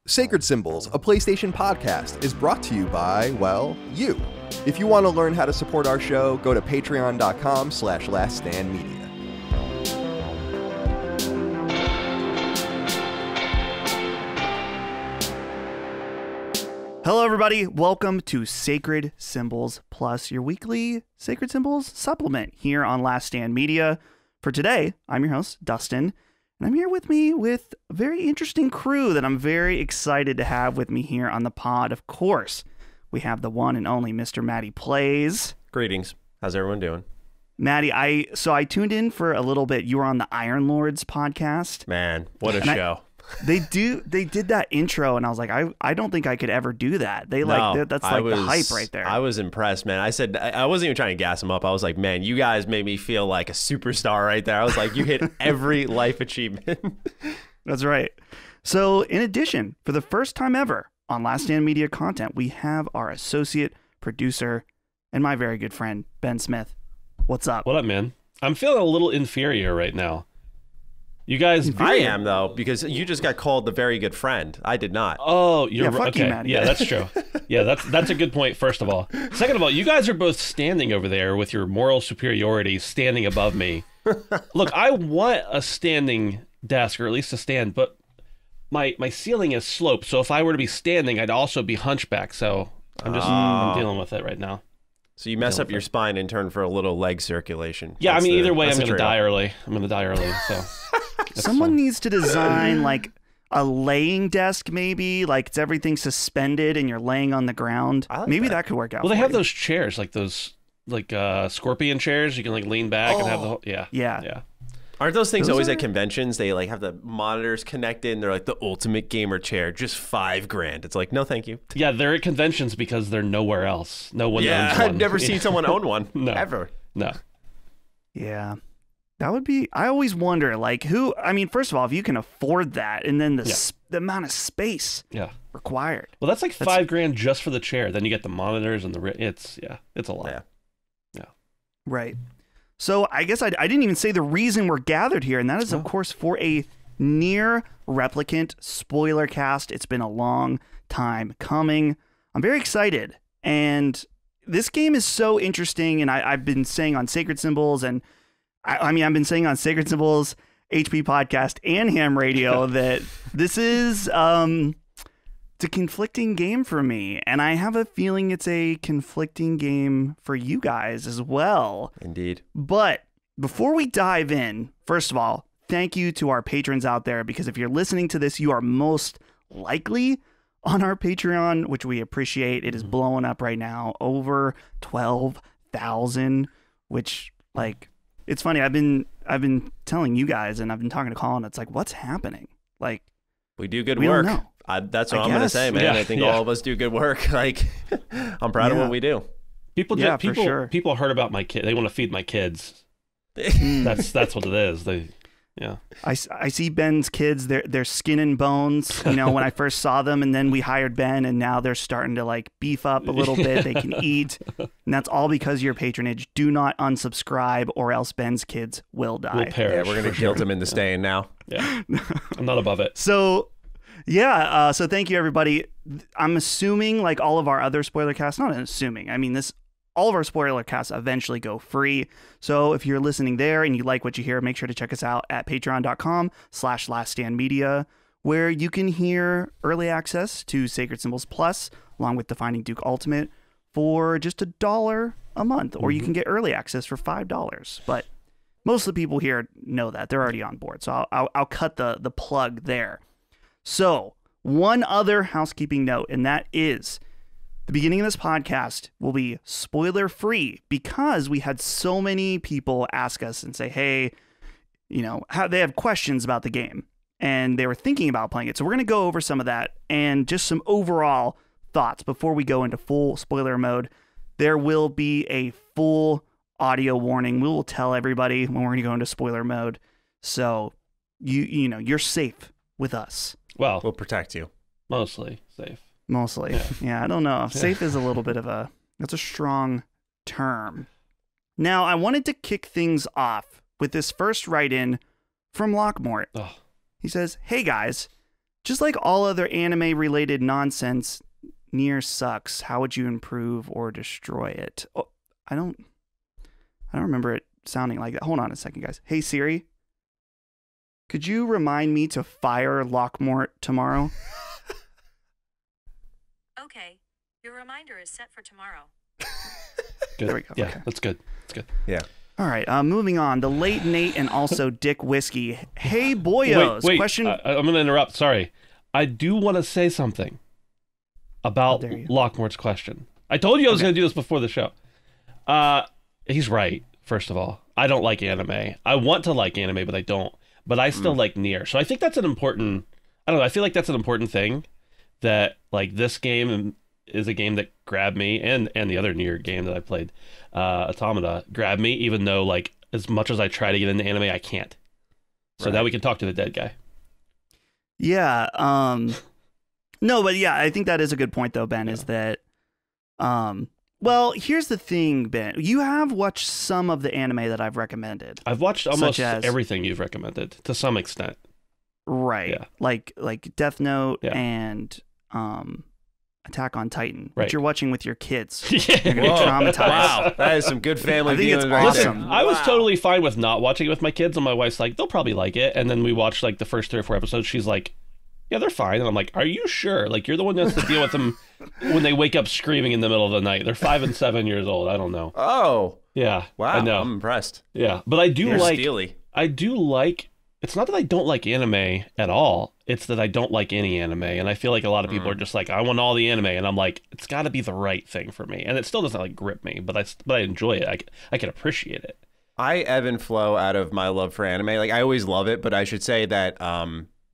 Sacred Symbols, a PlayStation podcast, is brought to you by, well, you. If you want to learn how to support our show, go to patreon.com/laststandmedia. Hello, everybody. Welcome to Sacred Symbols Plus, your weekly Sacred Symbols supplement here on Last Stand Media. For today, I'm your host, Dustin, and I'm here with me with a very interesting crew that I'm very excited to have with me here on the pod. Of course, we have the one and only MrMattyPlays. Greetings. How's everyone doing? Matty, I tuned in for a little bit. You were on the Iron Lords podcast. Man, what a show. They did that intro, and I was like, I don't think I could ever do that. That's like the hype right there. I was impressed, man. I said, I wasn't even trying to gas them up. I was like, man, you guys made me feel like a superstar right there. I was like, you hit every life achievement. That's right. So in addition, for the first time ever on Last Stand Media content, we have our associate producer and my very good friend, Ben Smith. What's up? What up, man? I'm feeling a little inferior right now. You guys, I am though, because you just got called the very good friend. I did not. Oh, you're fuck okay. you, Matty. Yeah, that's true. Yeah, that's a good point. First of all, second of all, you guys are both standing over there with your moral superiority, standing above me. Look, I want a standing desk, or at least a stand, but my ceiling is sloped. So if I were to be standing, I'd also be hunchback. So I'm dealing with it right now. So you mess up your spine in turn for a little leg circulation. Yeah, I mean, either way, I'm going to die early. So. Someone needs to design like a laying desk, maybe like it's everything suspended and you're laying on the ground. Maybe that could work out. Well, they have those chairs, like those scorpion chairs. You can like lean back and have the whole, yeah. Aren't those things always at conventions? They like have the monitors connected and they're like the ultimate gamer chair, just $5,000. It's like, no, thank you. Yeah, they're at conventions because they're nowhere else. No one owns one. I've never seen someone own one. No. Ever. No. Yeah. That would be, I always wonder, like, first of all, if you can afford that, and then the amount of space required. Well, that's like $5,000 just for the chair. Then you get the monitors and it's a lot. Yeah. Right. So I guess I didn't even say the reason we're gathered here, and that is, of course, for a NieR Replicant Spoilercast. It's been a long time coming. I'm very excited, and this game is so interesting, and I've been saying on Sacred Symbols, and I've been saying on Sacred Symbols, HP Podcast, and Ham Radio that this is it's a conflicting game for me, and I have a feeling it's a conflicting game for you guys as well. Indeed. But before we dive in, first of all, thank you to our patrons out there, because if you're listening to this, you are most likely on our Patreon, which we appreciate. It is blowing up right now, over 12,000, which, like, it's funny. I've been telling you guys, and I've been talking to Colin. It's like, what's happening? Like, we do good we work. Don't know. That's what I'm going to say, man. I think all of us do good work. Like, I'm proud of what we do. People heard about my kid. They want to feed my kids. That's what it is. I see Ben's kids. They're skin and bones. You know, when I first saw them, and then we hired Ben, and now they're starting to like beef up a little bit. They can eat, and that's all because of your patronage. Do not unsubscribe, or else Ben's kids will die. Will perish. Yeah, we're gonna guilt him into staying now. Yeah, I'm not above it. So thank you, everybody. I'm assuming, like all of our other spoiler casts, not assuming, I mean, all of our spoiler casts eventually go free. So if you're listening there and you like what you hear, make sure to check us out at patreon.com/laststandmedia, where you can hear early access to Sacred Symbols Plus, along with the Finding Duke Ultimate, for just $1 a month, or you can get early access for $5. But most of the people here know that. They're already on board. So I'll cut the plug there. So one other housekeeping note, and that is the beginning of this podcast will be spoiler free, because we had so many people ask us and say, hey, you know, how they have questions about the game and they were thinking about playing it. So we're going to go over some of that and just some overall thoughts before we go into full spoiler mode. There will be a full audio warning. We will tell everybody when we're going to go into spoiler mode. So you know, you're safe with us. Well, we'll protect you. Mostly safe. Mostly. Yeah, I don't know. Safe is a little bit of that's a strong term. Now, I wanted to kick things off with this first write-in from Lockmort. Oh. He says, hey guys, Just like all other anime-related nonsense, NieR sucks. How would you improve or destroy it? Oh, I don't remember it sounding like that. Hold on a second, guys. Hey, Siri, could you remind me to fire Lockmort tomorrow? Okay. Your reminder is set for tomorrow. Good. There we go. Yeah, Okay. that's good. That's good. Yeah. All right, moving on. The late Nate and also Dick Whiskey. Hey, boyos. Wait. Question. I'm going to interrupt. Sorry. I do want to say something about How dare you. Lockmort's question. I told you I was going to do this before the show. He's right, first of all. I don't like anime. I want to like anime, but I don't. But I still like NieR. So I think that's an important... I don't know. I feel like that's an important thing that, like, this game is a game that grabbed me, and the other NieR game that I played, Automata, grabbed me, even though, like, as much as I try to get into anime, I can't. So now we can talk to the dead guy. Yeah. No, but yeah, I think that is a good point, though, Ben, is that... Well, here's the thing, Ben. You have watched some of the anime that I've recommended. I've watched almost Such as- everything you've recommended, to some extent. Right. Yeah. Like Death Note Yeah. and Attack on Titan, which Right. you're watching with your kids. Yeah. You're gonna get traumatized. Wow, that is some good family I think it's viewing right awesome. there. I was Wow. totally fine with not watching it with my kids, and my wife's like, they'll probably like it. And then we watched like the first 3 or 4 episodes. She's like, yeah, they're fine. And I'm like, are you sure? Like, you're the one that has to deal with them when they wake up screaming in the middle of the night. They're 5 and 7 years old. I don't know. Oh, Yeah. wow. I know. I'm impressed. Yeah. But I do You're like, steely. it's not that I don't like anime at all. It's that I don't like any anime. And I feel like a lot of people are just like, I want all the anime. And I'm like, it's got to be the right thing for me. And it still doesn't like grip me, but I enjoy it. I can appreciate it. I ebb and flow out of my love for anime. Like, I always love it, but I should say that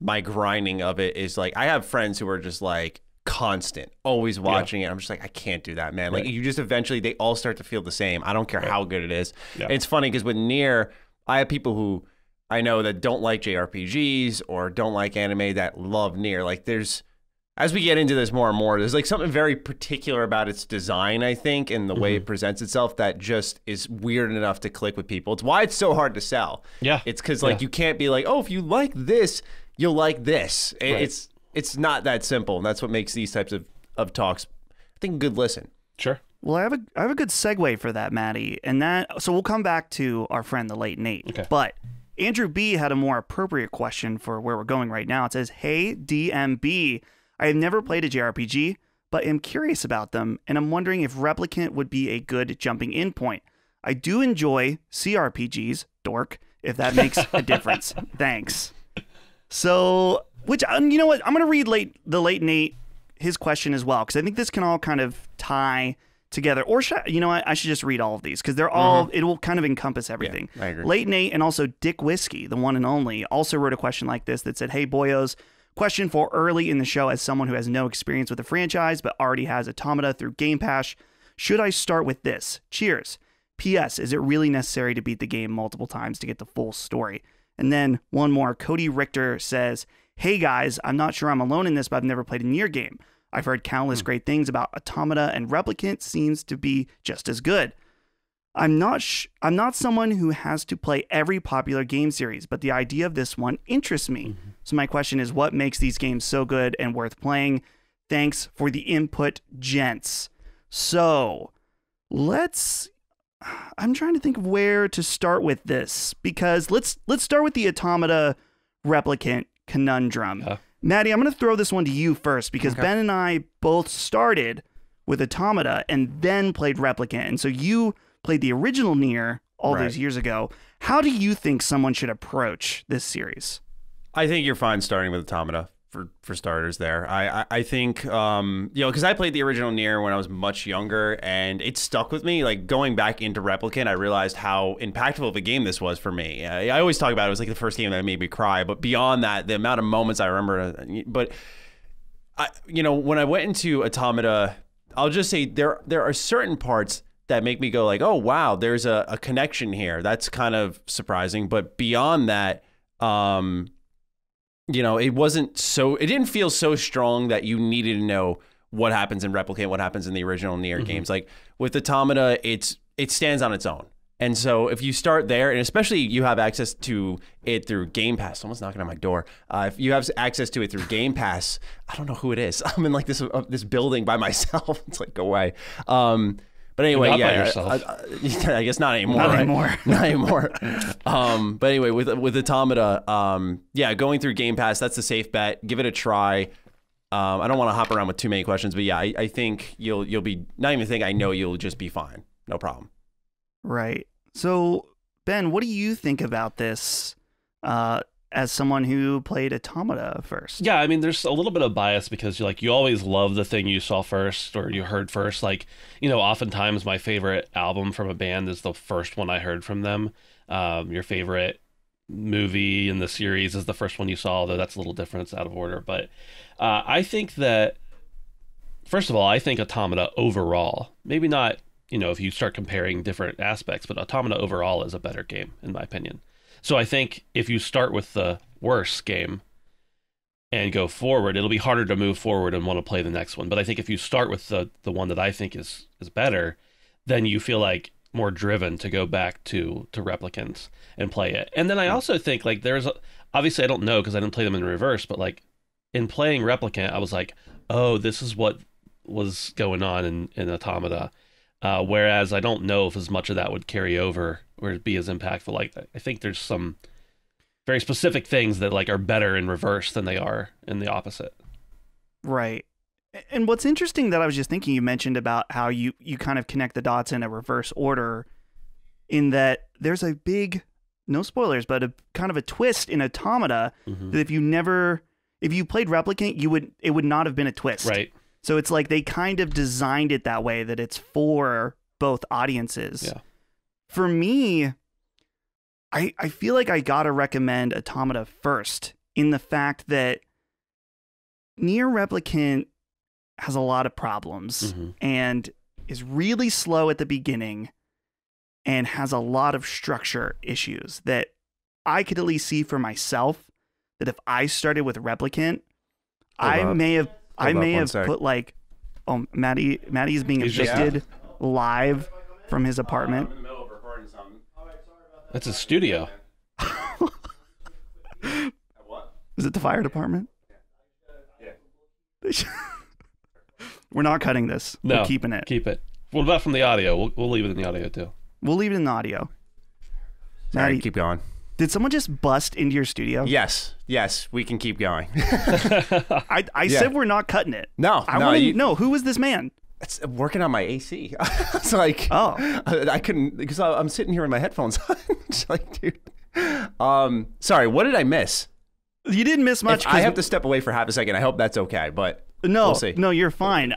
my grinding of it is like, I have friends who are just like constant, always watching it. I'm just like, I can't do that, man. Like, Right. you just eventually, they all start to feel the same. I don't care how good it is. Yeah. And it's funny because with NieR, I have people who I know that don't like JRPGs or don't like anime that love NieR. Like, there's, as we get into this more and more, there's like something very particular about its design, I think, and the way it presents itself that just is weird enough to click with people. It's why it's so hard to sell. Yeah. It's because like you can't be like, oh, if you like this, you'll like this. Right. It's not that simple. And that's what makes these types of talks, I think, a good listen. Sure. Well, I have a good segue for that, Maddie, and so we'll come back to our friend the late Nate. Okay. But Andrew B had a more appropriate question for where we're going right now. It says, "Hey DMB, I have never played a JRPG, but am curious about them, and I'm wondering if Replicant would be a good jumping in point. I do enjoy CRPGs, dork, if that makes a difference. Thanks." So, which you know what? I'm gonna read the late Nate his question as well, because I think this can all kind of tie together. Or you know what? I should just read all of these because they're all. It will kind of encompass everything. I agree. Late Nate and also Dick Whiskey, the one and only, also wrote a question like this that said, "Hey boyos, question for early in the show as someone who has no experience with the franchise but already has Automata through Game Pass. Should I start with this? Cheers. P.S. Is it really necessary to beat the game multiple times to get the full story?" And then one more. Cody Richter says, "Hey guys, I'm not sure I'm alone in this, but I've never played a NieR game. I've heard countless great things about Automata, and Replicant seems to be just as good. I'm not someone who has to play every popular game series, but the idea of this one interests me. So my question is, what makes these games so good and worth playing? Thanks for the input, gents." So I'm trying to think of where to start with this, because let's start with the Automata Replicant conundrum. Yeah. Maddie, I'm going to throw this one to you first, because Ben and I both started with Automata and then played Replicant. And so you played the original NieR all those years ago. How do you think someone should approach this series? I think you're fine starting with Automata for starters there. I think, because I played the original NieR when I was much younger, and it stuck with me. Like, going back into Replicant, I realized how impactful of a game this was for me. I always talk about it was like the first game that made me cry, but beyond that, the amount of moments I remember. But, when I went into Automata, I'll just say there are certain parts that make me go like, oh, wow, there's a connection here. That's kind of surprising. But beyond that, it didn't feel so strong that you needed to know what happens in Replicant, what happens in the original NieR games. Like with Automata, it stands on its own. And so if you start there, and especially you have access to it through Game Pass, someone's knocking on my door. If you have access to it through Game Pass, I don't know who it is. I'm in like this building by myself. It's like, go away. But anyway, You're not by yeah, yourself. I guess not anymore. Not right? anymore. Not anymore. But anyway, with Automata, yeah, going through Game Pass, that's a safe bet. Give it a try. I don't want to hop around with too many questions, but yeah, I think you'll be, not even think, I know you'll just be fine. No problem. Right. So, Ben, what do you think about this as someone who played Automata first? Yeah, I mean, there's a little bit of bias because you always love the thing you saw first or you heard first. Like, oftentimes my favorite album from a band is the first one I heard from them. Your favorite movie in the series is the first one you saw, although that's a little different. It's out of order. But I think that, first of all, I think Automata overall, maybe not, if you start comparing different aspects, but Automata overall is a better game, in my opinion. So I think if you start with the worst game and go forward, it'll be harder to move forward and want to play the next one. But I think if you start with the one that I think is better, then you feel like more driven to go back to Replicants and play it. And then I also think like obviously I don't know because I didn't play them in reverse, but like in playing Replicant, I was like, oh, this is what was going on in Automata. Whereas I don't know if as much of that would carry over or be as impactful. Like I think there's some very specific things that like are better in reverse than they are in the opposite. Right. And what's interesting that I was just thinking, you mentioned about how you kind of connect the dots in a reverse order, in that there's a big, no spoilers, but a kind of a twist in Automata that if you played Replicant, it would not have been a twist. Right. So it's like they kind of designed it that way, that it's for both audiences. Yeah. For me, I feel like I gotta recommend Automata first, in the fact that NieR Replicant has a lot of problems and is really slow at the beginning and has a lot of structure issues that I could at least see for myself, that if I started with Replicant, I may have put like, oh, Matty's being evicted live from his apartment. I'm in the middle of recording something. That's a studio. What? Is it the fire department? Yeah. We're not cutting this. No, We're keeping it. Keep it. What about from the audio? We'll leave it in the audio too. We'll leave it in the audio. Sorry, Matty, keep going. did someone just bust into your studio? Yes, we can keep going. I said we're not cutting it. No, I want to know, who was this man? It's working on my AC. It's like, Oh. I couldn't, because I'm sitting here with my headphones on. It's like, dude. Sorry, what did I miss? You didn't miss much. If I have to step away for half a second. I hope that's okay, but No, we'll see. no, you're fine.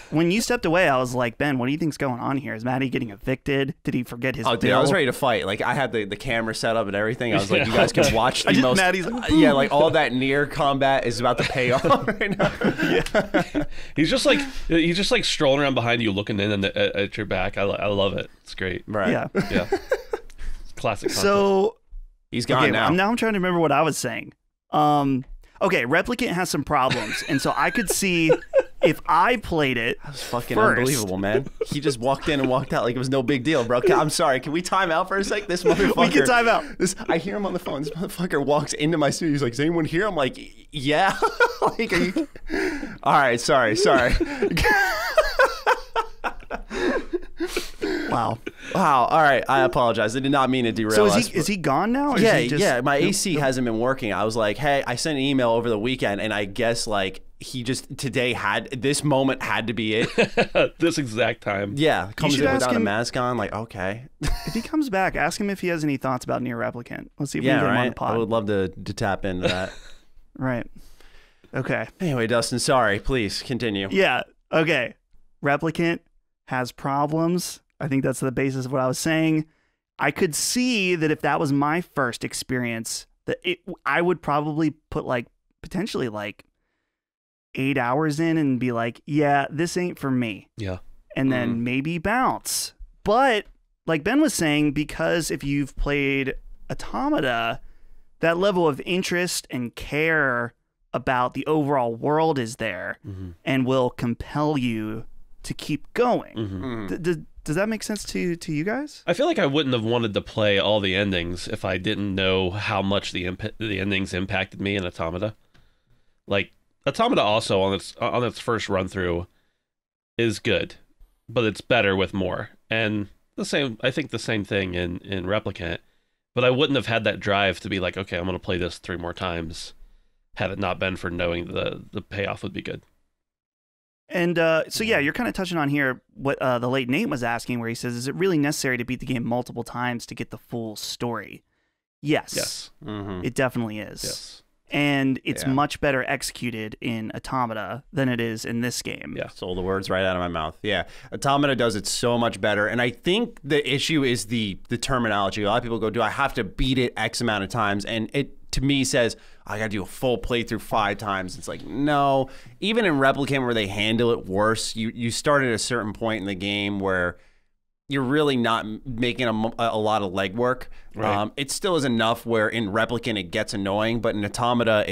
When you stepped away, I was like, Ben, what do you think's going on here? Is Matty getting evicted? Did he forget his Oh, dude, bill? I was ready to fight. Like, I had the camera set up and everything. I was like, you guys can watch the most. Matty's like, yeah, like all that NieR combat is about to pay off right now. He's just like strolling around behind you, looking in at your back. I love it. It's great. Right. Yeah. Yeah. Classic. Content. So He's gone okay, now. now I'm trying to remember what I was saying. Okay, Replicant has some problems, and so I could see if I played it. That's fucking first. unbelievable, man. He just walked in and walked out like it was no big deal, bro. I'm sorry. Can we time out for a sec? This motherfucker. We can time out. I hear him on the phone. This motherfucker walks into my studio. He's like, "Is anyone here?" I'm like, "Yeah." Like, are you? All right. Sorry. Wow. Wow. All right. I apologize. I did not mean to derail So us. is he gone now? Or Yeah, is he just, yeah. My AC hasn't been working. I was like, hey, I sent an email over the weekend, and I guess like he just today had this moment had to be it. This exact time. Yeah, comes should in ask without a him- mask on. Like, okay. If he comes back, ask him if he has any thoughts about NieR Replicant. Let's see if we Yeah, can get him on right. the pod. I would love to tap into that. Right. Okay. Anyway, Dustin, sorry. Please continue. Yeah. Okay. Replicant has problems. I think that's the basis of what I was saying. I could see that if that was my first experience, that I would probably put like potentially like 8 hours in and be like, yeah, this ain't for me. Yeah. And then maybe bounce. But like Ben was saying, because if you've played Automata, that level of interest and care about the overall world is there and will compel you to keep going. Does that make sense to you guys? I feel like I wouldn't have wanted to play all the endings if I didn't know how much the endings impacted me in Automata. Like Automata also on its first run through is good, but it's better with more. And I think the same thing in Replicant. But I wouldn't have had that drive to be like, okay, I'm going to play this 3 more times, had it not been for knowing the payoff would be good. And so, yeah, you're kind of touching on here what the late Nate was asking, where he says, is it really necessary to beat the game multiple times to get the full story? Yes. Yes. It definitely is. Yes. And it's much better executed in Automata than it is in this game. Yeah, stole the words right out of my mouth. Yeah, Automata does it so much better. And I think the issue is the terminology. A lot of people go, do I have to beat it X amount of times? And it, to me, says, I got to do a full playthrough 5 times. It's like, no. Even in Replicant, where they handle it worse, you start at a certain point in the game where you're really not making a lot of legwork. Right. It still is enough where in Replicant it gets annoying, but in Automata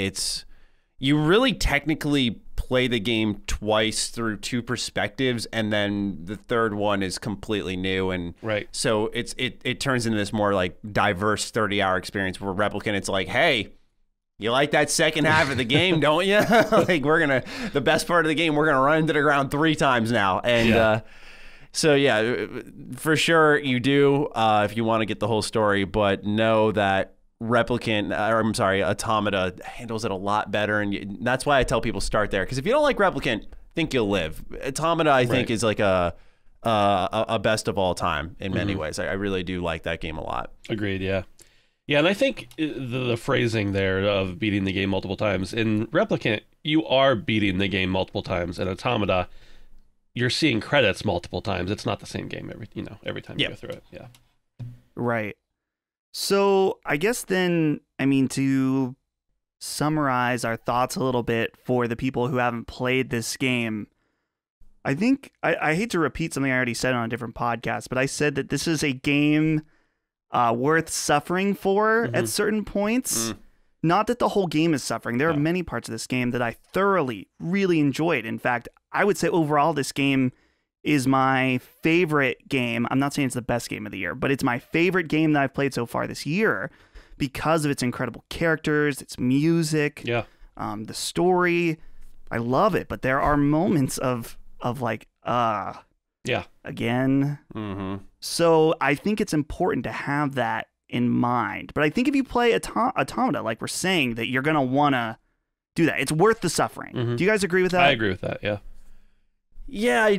you really technically play the game twice through 2 perspectives, and then the third one is completely new, and right. So it turns into this more like diverse 30-hour experience. Where Replicant, it's like, hey, you like that second half of the game, don't you? Like the best part of the game, we're gonna run into the ground 3 times now, and. So yeah, for sure you do if you want to get the whole story, but know that Automata handles it a lot better, and that's why I tell people start there. Because if you don't like Replicant, I think you'll live. Automata, I think, is like a best of all time in many ways. I really do like that game a lot. Agreed. Yeah. Yeah, and I think the phrasing there of beating the game multiple times in Replicant, you are beating the game multiple times. In Automata, you're seeing credits multiple times. It's not the same game every time you go through it. Yeah. Right. So I guess then, I mean, to summarize our thoughts a little bit for the people who haven't played this game, I think I hate to repeat something I already said on a different podcast, but I said that this is a game worth suffering for at certain points. Not that the whole game is suffering. There are many parts of this game that I thoroughly, really enjoyed. In fact, I would say overall this game is my favorite game. I'm not saying it's the best game of the year, but it's my favorite game that I've played so far this year because of its incredible characters, its music, the story. I love it, but there are moments of like, again. So I think it's important to have that in mind. But I think if you play Automata, like we're saying, that you're going to want to do that. It's worth the suffering. Do you guys agree with that? I agree with that, yeah. Yeah,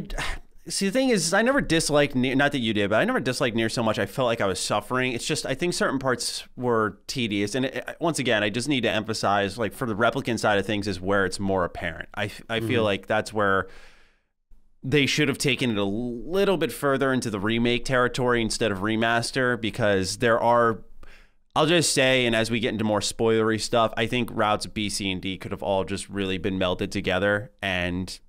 see, the thing is, I never disliked NieR, not that you did, but I never disliked NieR so much I felt like I was suffering. It's just, I think certain parts were tedious. And once again, I just need to emphasize, like, for the Replicant side of things is where it's more apparent. I feel like that's where they should have taken it a little bit further into the remake territory instead of remaster, because there are, I'll just say, and as we get into more spoilery stuff, I think routes B, C, and D could have all just really been melded together. And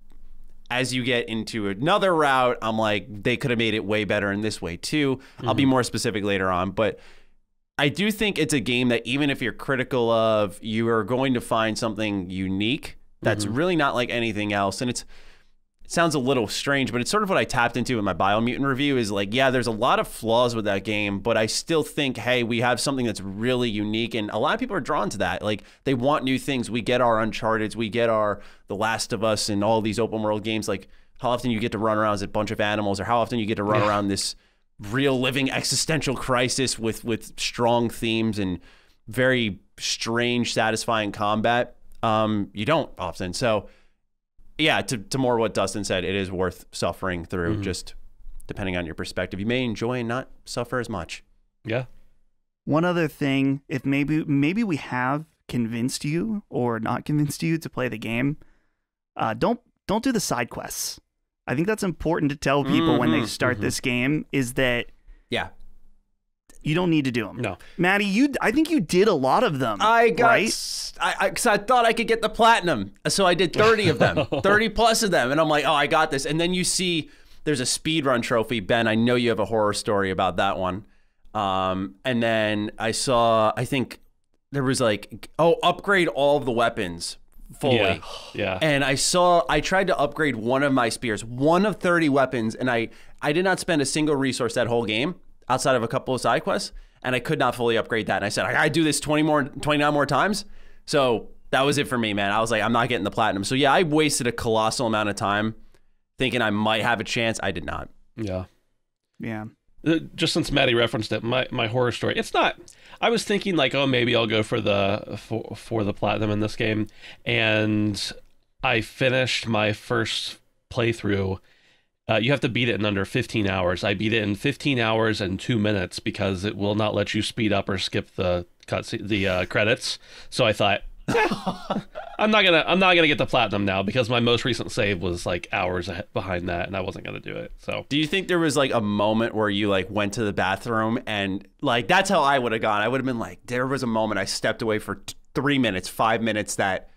as you get into another route, I'm like, they could have made it way better in this way too. I'll be more specific later on, but I do think it's a game that even if you're critical of, you are going to find something unique that's really not like anything else. And it sounds a little strange, but it's sort of what I tapped into in my Biomutant review is like, yeah, there's a lot of flaws with that game, but I still think, hey, we have something that's really unique, and a lot of people are drawn to that. Like, they want new things. We get our Uncharted's, we get our The Last of Us, and all these open world games. Like, how often you get to run around as a bunch of animals, or how often you get to run around this real living existential crisis with strong themes and very strange, satisfying combat. You don't often. So yeah, to more what Dustin said, it is worth suffering through, just depending on your perspective. You may enjoy and not suffer as much. Yeah. One other thing, if maybe we have convinced you or not convinced you to play the game, don't do the side quests. I think that's important to tell people when they start this game, is that you don't need to do them. No. Maddie, I think you did a lot of them. I got, right? Because I thought I could get the platinum. So I did 30 of them, 30 plus of them. And I'm like, oh, I got this. And then you see there's a speedrun trophy. Ben, I know you have a horror story about that one. And then I saw, I think there was like, upgrade all of the weapons fully. Yeah. And I tried to upgrade one of my spears, one of 30 weapons, and I did not spend a single resource that whole game outside of a couple of side quests, and I could not fully upgrade that. And I said, I gotta do this 29 more times. So that was it for me, man. I was like, I'm not getting the platinum. So yeah, I wasted a colossal amount of time thinking I might have a chance. I did not. Yeah. Yeah. Just since Maddie referenced it, my horror story. It's not. I was thinking like, oh, maybe I'll go for the platinum in this game, and I finished my first playthrough. You have to beat it in under 15 hours. I beat it in 15 hours and 2 minutes because it will not let you speed up or skip the credits. So I thought, I'm not gonna get the platinum now because my most recent save was like hours behind that, and I wasn't gonna do it. So, do you think there was like a moment where you like went to the bathroom and like that's how I would have gone? I would have been like, there was a moment I stepped away for 3 minutes, 5 minutes that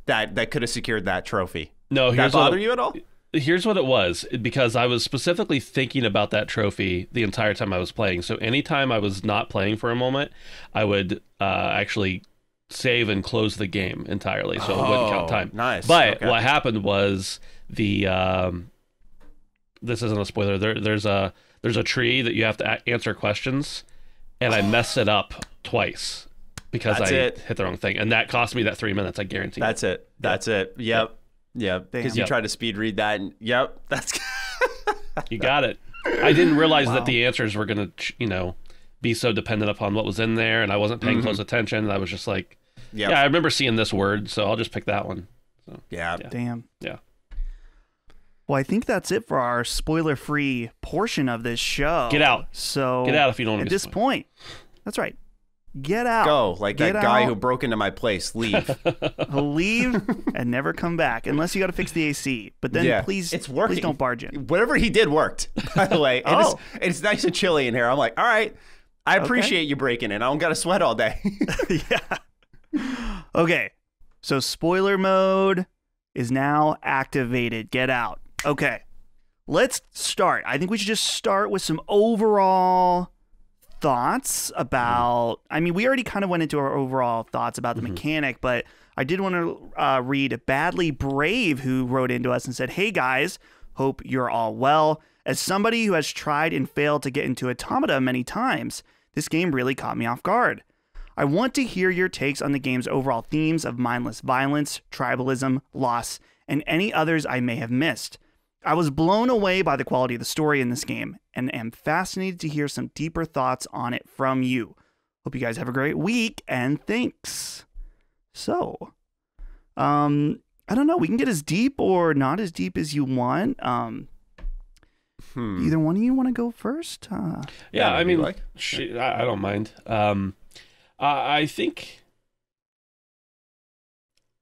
could have secured that trophy. No, did that bother you at all? Here's what it was, because I was specifically thinking about that trophy the entire time I was playing. So anytime I was not playing for a moment, I would actually save and close the game entirely, so it wouldn't count time. Nice. But okay. what happened was this isn't a spoiler. There's a tree that you have to answer questions, and I messed it up twice because I hit the wrong thing, and that cost me that 3 minutes. I guarantee. That's it. That's it. Yep. Yeah, because you tried to speed read that, and that's you got it. I didn't realize that the answers were going to, be so dependent upon what was in there, and I wasn't paying close attention. And I was just like, I remember seeing this word, so I'll just pick that one. So, yeah. Damn. Yeah. Well, I think that's it for our spoiler-free portion of this show. Get out. So get out if you don't want to at this point. That's right. Get out. Go, like Get that guy out. who broke into my place. Leave. He'll leave and never come back unless you got to fix the AC. But then please, it's working. please don't barge in. Whatever he did worked, by the way. And it's nice and chilly in here. I'm like, all right, I appreciate you breaking in. I don't got to sweat all day. Yeah. Okay. So spoiler mode is now activated. Get out. Okay. Let's start. I think we should just start with some overall thoughts about, I mean, we already kind of went into our overall thoughts about the mechanic, but I did want to read Badly Brave, who wrote into us and said, hey guys, hope you're all well. As somebody who has tried and failed to get into Automata many times, this game really caught me off guard. I want to hear your takes on the game's overall themes of mindless violence, tribalism, loss, and any others I may have missed. I was blown away by the quality of the story in this game and am fascinated to hear some deeper thoughts on it from you. Hope you guys have a great week, and thanks. So, I don't know. We can get as deep or not as deep as you want. Either one of you want to go first? Yeah, I mean, like. I don't mind. I think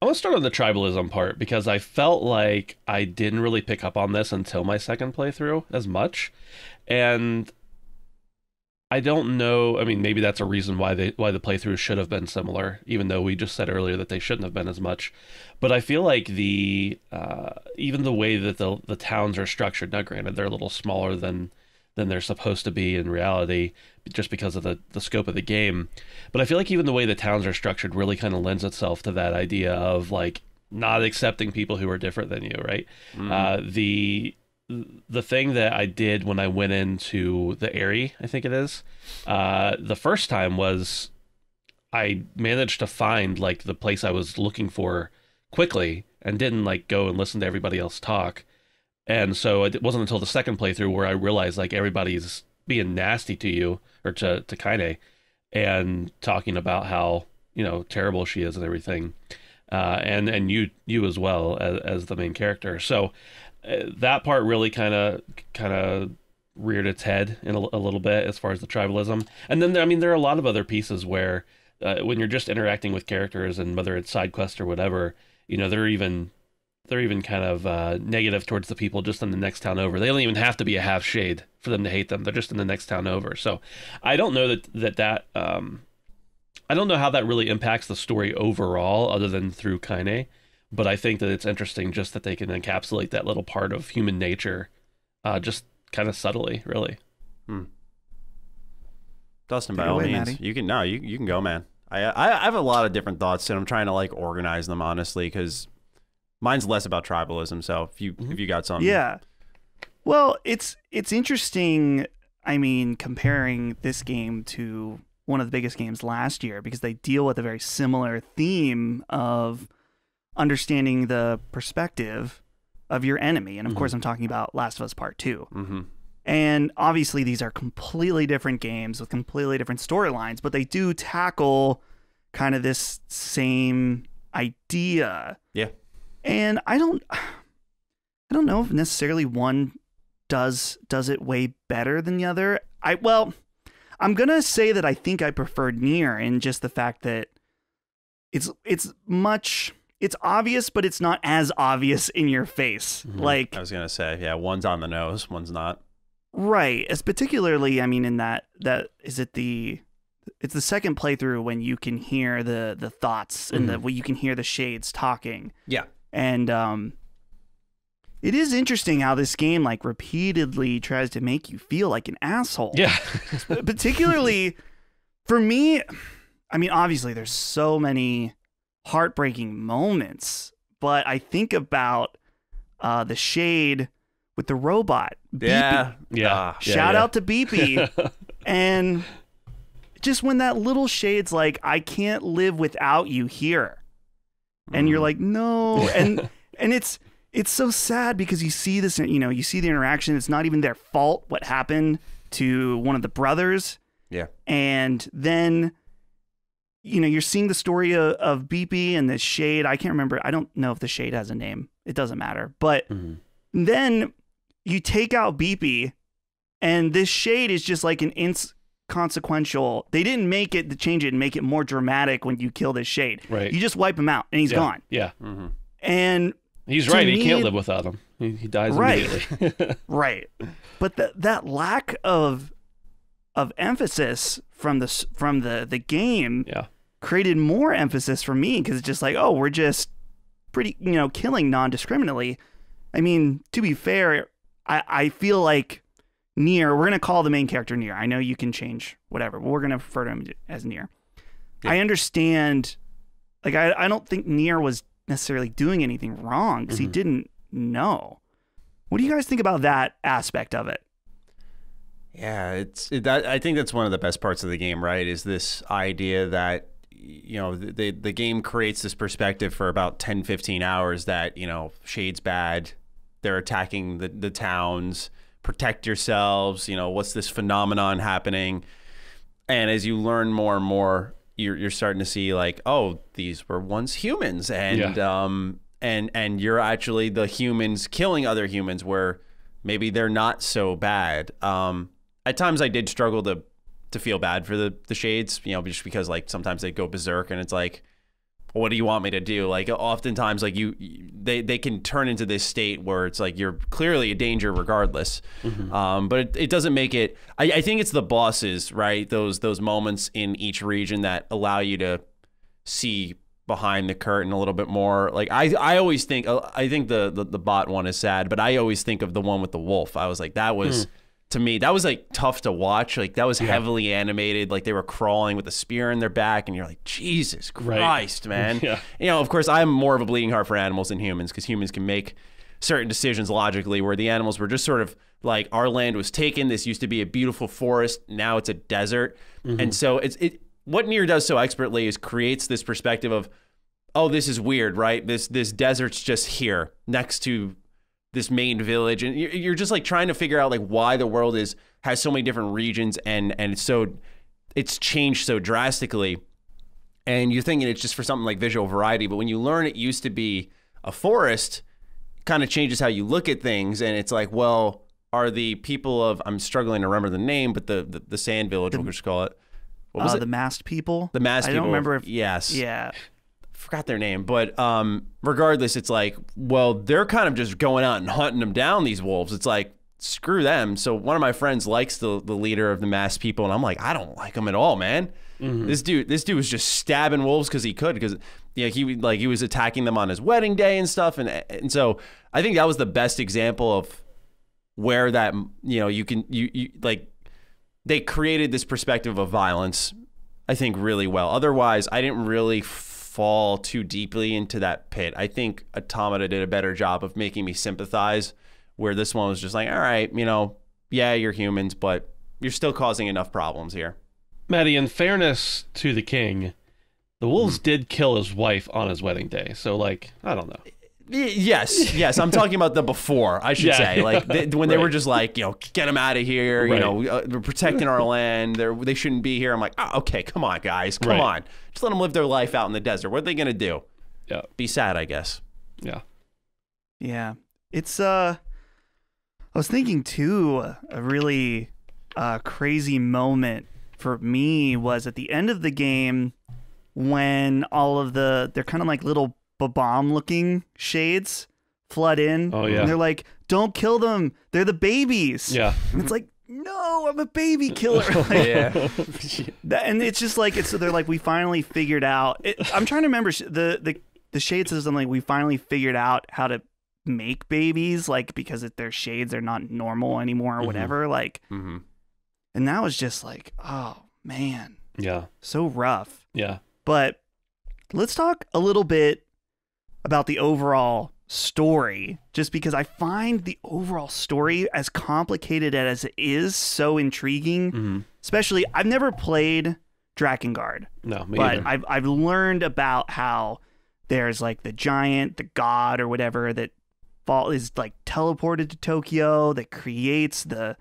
I want to start on the tribalism part because I felt like I didn't really pick up on this until my second playthrough as much, and I don't know. I mean, maybe that's a reason why the playthroughs should have been similar, even though we just said earlier that they shouldn't have been as much. But I feel like even the way that the towns are structured. Now, granted, they're a little smaller than they're supposed to be in reality, just because of the scope of the game. But I feel like even the way the towns are structured really kind of lends itself to that idea of like not accepting people who are different than you, right? The thing that I did when I went into the Airy, I think it is, the first time was I managed to find like the place I was looking for quickly and didn't like go and listen to everybody else talk. And so it wasn't until the second playthrough where I realized like everybody's being nasty to you or to Kaine and talking about how, terrible she is and everything. And you as well as the main character. So that part really kind of reared its head in a little bit as far as the tribalism. And then, there are a lot of other pieces where when you're just interacting with characters and whether it's side quest or whatever, they're even kind of negative towards the people just in the next town over. They don't even have to be a half shade for them to hate them. They're just in the next town over. So I don't know that I don't know how that really impacts the story overall other than through Kaine. But I think that it's interesting just that they can encapsulate that little part of human nature just kind of subtly, really. Dustin, by all means, you can go, man. I have a lot of different thoughts, and I'm trying to like organize them honestly, because mine's less about tribalism. So if you got something, Yeah. Well, it's interesting. I mean, comparing this game to one of the biggest games last year, because they deal with a very similar theme of understanding the perspective of your enemy, and of course, I'm talking about Last of Us Part 2. Mm-hmm. And obviously, these are completely different games with completely different storylines, but they do tackle kind of this same idea. Yeah. And I don't know if necessarily one does it way better than the other. I'm gonna say that I think I preferred NieR in just the fact that it's obvious, but it's not as obvious in your face. Like I was gonna say, yeah, one's on the nose, one's not. Right. As particularly, I mean, in that it's the second playthrough when you can hear the thoughts and you can hear the shades talking. Yeah. And it is interesting how this game like repeatedly tries to make you feel like an asshole. Yeah. Particularly for me, I mean, obviously there's so many heartbreaking moments, but I think about the shade with the robot. Yeah. Beepy. Yeah. Shout out to Beepy. And just when that little shade's like, I can't live without you here. And you're like, no. And it's so sad because you see this, you see the interaction. It's not even their fault what happened to one of the brothers. Yeah. And then, you're seeing the story of Beepy and the shade. I can't remember. I don't know if the shade has a name. It doesn't matter. But then you take out Beepy and this shade is just like an inconsequential. They didn't make it to change it and make it more dramatic when you kill this shade. Right. You just wipe him out and he's gone. Yeah. And He's to right. He me- can't live without him. He dies Right. immediately. right. But that lack of emphasis from the game Yeah. created more emphasis for me because it's just like, oh, we're just pretty, killing non-discriminately. I mean, to be fair, I feel like NieR, we're going to call the main character NieR. I know you can change whatever, but we're going to refer to him as NieR. Yeah. I understand, like, I don't think NieR was necessarily doing anything wrong because he didn't know. What do you guys think about that aspect of it? Yeah, I think that's one of the best parts of the game, right? Is this idea that the game creates this perspective for about 10, 15 hours that, Shade's bad, they're attacking the towns, protect yourselves, what's this phenomenon happening? And as you learn more and more, you're starting to see like, oh, these were once humans, and and you're actually the humans killing other humans where maybe they're not so bad. At times I did struggle to feel bad for the shades, just because like sometimes they go berserk and it's like, what do you want me to do? Like oftentimes like they can turn into this state where it's like you're clearly a danger regardless. But it doesn't make it, I think it's the bosses, right? Those moments in each region that allow you to see behind the curtain a little bit more. Like I always think, I think the bot one is sad, but I always think of the one with the wolf. I was like, that was to me, that was like tough to watch. Like that was heavily animated. Like they were crawling with a spear in their back, and you're like, Jesus Christ, man. Of course, I'm more of a bleeding heart for animals than humans, because humans can make certain decisions logically, where the animals were just sort of like, our land was taken. This used to be a beautiful forest. Now it's a desert. And so what NieR does so expertly is creates this perspective of, oh, this is weird, right? This desert's just here next to this main village, and you're just like trying to figure out like why the world has so many different regions, and it's changed so drastically, and you're thinking it's just for something like visual variety, but when you learn it used to be a forest, it kind of changes how you look at things, and it's like, well, are the people of, I'm struggling to remember the name, but the sand village, we'll just call it, what was it? The masked people. The masked people. I don't remember if yes. Yeah. Forgot their name, but regardless, it's like, well, they're kind of just going out and hunting them down, these wolves. It's like, screw them. So one of my friends likes the leader of the masked people, and I'm like, I don't like him at all, man. This dude was just stabbing wolves because he could, because he was attacking them on his wedding day and stuff, and so I think that was the best example of where that you like they created this perspective of violence I think, really well. Otherwise, I didn't really fall too deeply into that pit. I think Automata did a better job of making me sympathize, where this one was just like, all right, you know, yeah, you're humans, but you're still causing enough problems here. Matty, in fairness to the king, the wolves did kill his wife on his wedding day. So, like, I don't know. Yes. I'm talking about the before, I should say. Like, when they were just like, you know, get them out of here, you know, we're protecting our land. They shouldn't be here. I'm like, oh, okay, come on, guys. Come on. Just let them live their life out in the desert. What are they going to do? Yeah. Be sad, I guess. Yeah. Yeah. It's, I was thinking, too, a really crazy moment for me was at the end of the game when all of they're kind of like little bomb-looking shades flood in. Oh, yeah. And they're like, don't kill them. They're the babies. Yeah. And it's like, no, I'm a baby killer. Yeah. And it's just like, they're like, we finally figured out. I'm trying to remember, the shade says something like, we finally figured out how to make babies, like, because if they're shades, they're not normal anymore or whatever. Like, and that was just like, oh, man. Yeah. So rough. Yeah. But let's talk a little bit about the overall story, just because I find the overall story, as complicated as it is, so intriguing. Especially, I've never played Drakengard. No, me but either. I've learned about how there's like the giant, the god or whatever that is like teleported to Tokyo, that creates the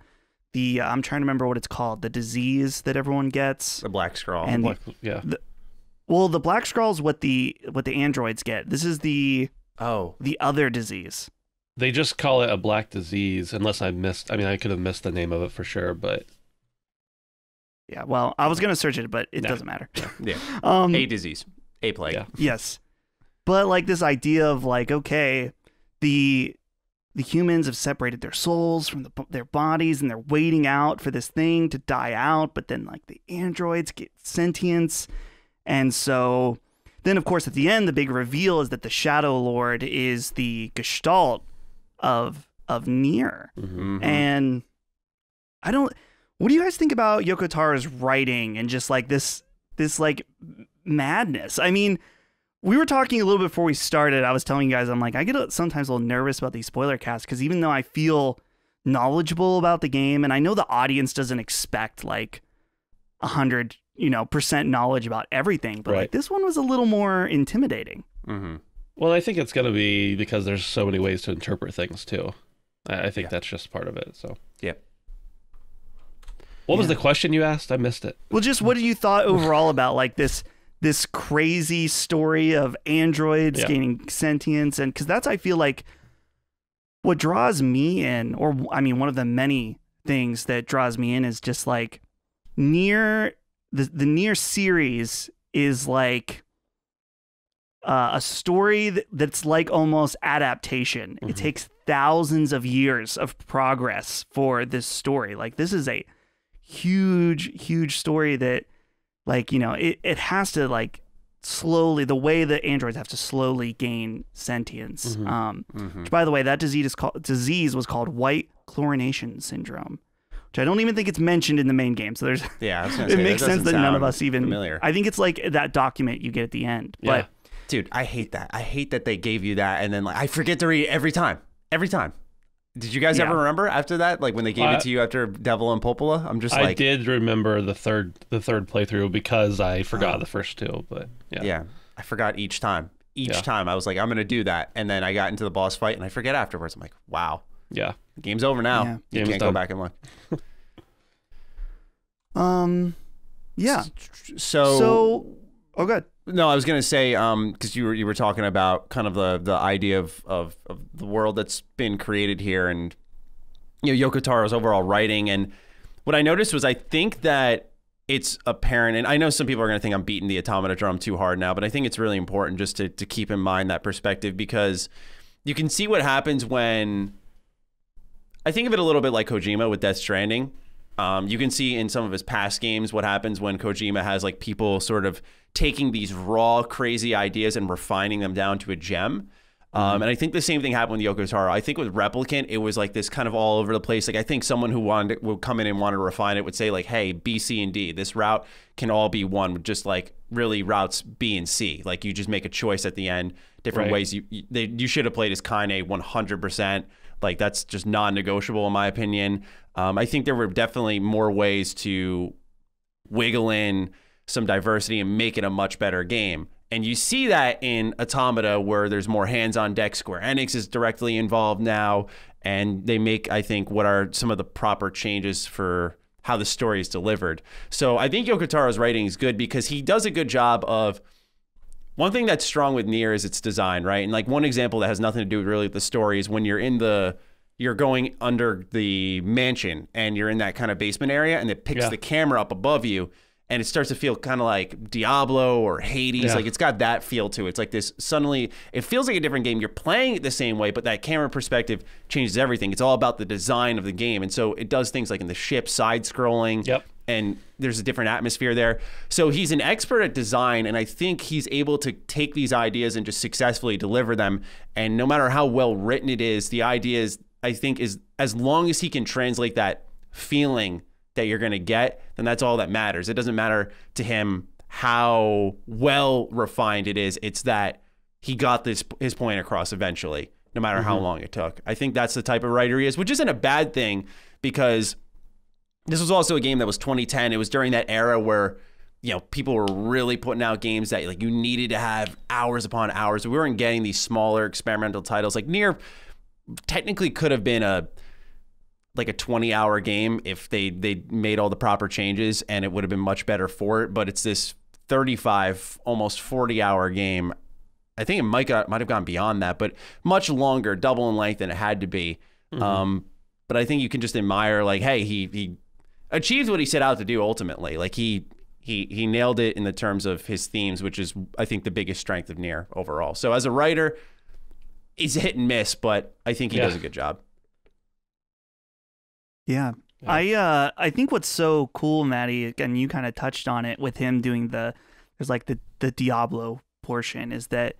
I'm trying to remember what it's called, the disease that everyone gets. The Black Scrawl. And well, the Black Scrawl's what the androids get. This is the other disease. They just call it a black disease, unless I could have missed the name of it for sure, but yeah, well, I was going to search it, but it doesn't matter. Yeah. A disease. A plague. Yeah. Yes. But like this idea of like, okay, the humans have separated their souls from their bodies, and they're waiting out for this thing to die out, but then like the androids get sentience. And so then, of course, at the end, the big reveal is that the Shadow Lord is the gestalt of NieR. And what do you guys think about Yoko Taro's writing and just like this like madness? I mean, we were talking a little bit before we started. I was telling you guys, I'm like, I get sometimes a little nervous about these spoiler casts, because even though I feel knowledgeable about the game, and I know the audience doesn't expect like 100% knowledge about everything, but like this one was a little more intimidating. Well, I think it's going to be because there's so many ways to interpret things too. I think that's just part of it. So yeah. What was the question you asked? I missed it. Well, just what did you thought overall about like this crazy story of androids gaining sentience? And because that's, I feel like, what draws me in, or I mean, one of the many things that draws me in is just like NieR. The NieR series is like a story that's like almost adaptation. It takes thousands of years of progress for this story. Like, this is a huge story that, like, it has to like slowly, the way that androids have to slowly gain sentience. Which, by the way, that disease was called white chlorination syndrome, which I don't even think it's mentioned in the main game. So there's it makes sense that none of us even familiar. I think it's like that document you get at the end. But dude, I hate that. I hate that they gave you that, and then like I forget to read it every time. Did you guys ever remember after that, like when they gave it to you after Devil and Popola? I'm just like, I did remember the third playthrough because I forgot the first two, but yeah, I forgot each time. Each time I was like, I'm gonna do that, and then I got into the boss fight and I forget afterwards. I'm like, wow. Yeah. The game's over now. Yeah. You can't go back and look. Yeah. So oh, good. No, I was gonna say, because you were talking about kind of the idea of the world that's been created here, and Yoko Taro's overall writing, and what I noticed was I think that it's apparent, and I know some people are gonna think I'm beating the Automata drum too hard now, but I think it's really important just to keep in mind that perspective, because you can see what happens when, I think of it a little bit like Kojima with Death Stranding. You can see in some of his past games what happens when Kojima has like people sort of taking these raw, crazy ideas and refining them down to a gem. And I think the same thing happened with Yoko Taro. I think with Replicant, it was like this kind of all over the place. Like I think someone who would come in and wanted to refine it would say like, hey, B, C, and D. This route can all be one with just like really routes B and C. Like you just make a choice at the end, different ways. You should have played as Kaine 100%. Like that's just non-negotiable in my opinion. I think there were definitely more ways to wiggle in some diversity and make it a much better game. And you see that in Automata where there's more hands on deck. Square Enix is directly involved now, and they make, I think, what are some of the proper changes for how the story is delivered. So I think Yoko Taro's writing is good because he does a good job of, one thing that's strong with NieR is its design, right? And like one example that has nothing to do really with the story is when you're going under the mansion and you're in that kind of basement area and it picks the camera up above you. And it starts to feel kind of like Diablo or Hades. Yeah. Like it's got that feel to it. It's like this, suddenly it feels like a different game. You're playing it the same way, but that camera perspective changes everything. It's all about the design of the game. And so it does things like in the ship, side scrolling. Yep. And there's a different atmosphere there. So he's an expert at design. And I think he's able to take these ideas and just successfully deliver them. And no matter how well written it is, the idea is, I think, is as long as he can translate that feeling that you're going to get, then that's all that matters. It doesn't matter to him how well refined it is. It's that he got his point across eventually, no matter how long it took. I think that's the type of writer he is, which isn't a bad thing because this was also a game that was 2010. It was during that era where, you know, people were really putting out games that like you needed to have hours upon hours. We weren't getting these smaller experimental titles. Like NieR technically could have been a 20-hour game if they made all the proper changes, and it would have been much better for it. But it's this 35, almost 40-hour game. I think it might have gone beyond that, but much longer, double in length than it had to be. But I think you can just admire, like, hey, he achieved what he set out to do ultimately. Like he nailed it in the terms of his themes, which is, I think, the biggest strength of NieR overall. So as a writer, he's a hit and miss, but I think he does a good job. Yeah. I think what's so cool, Maddie, and you kind of touched on it with him doing there's like the Diablo portion, is that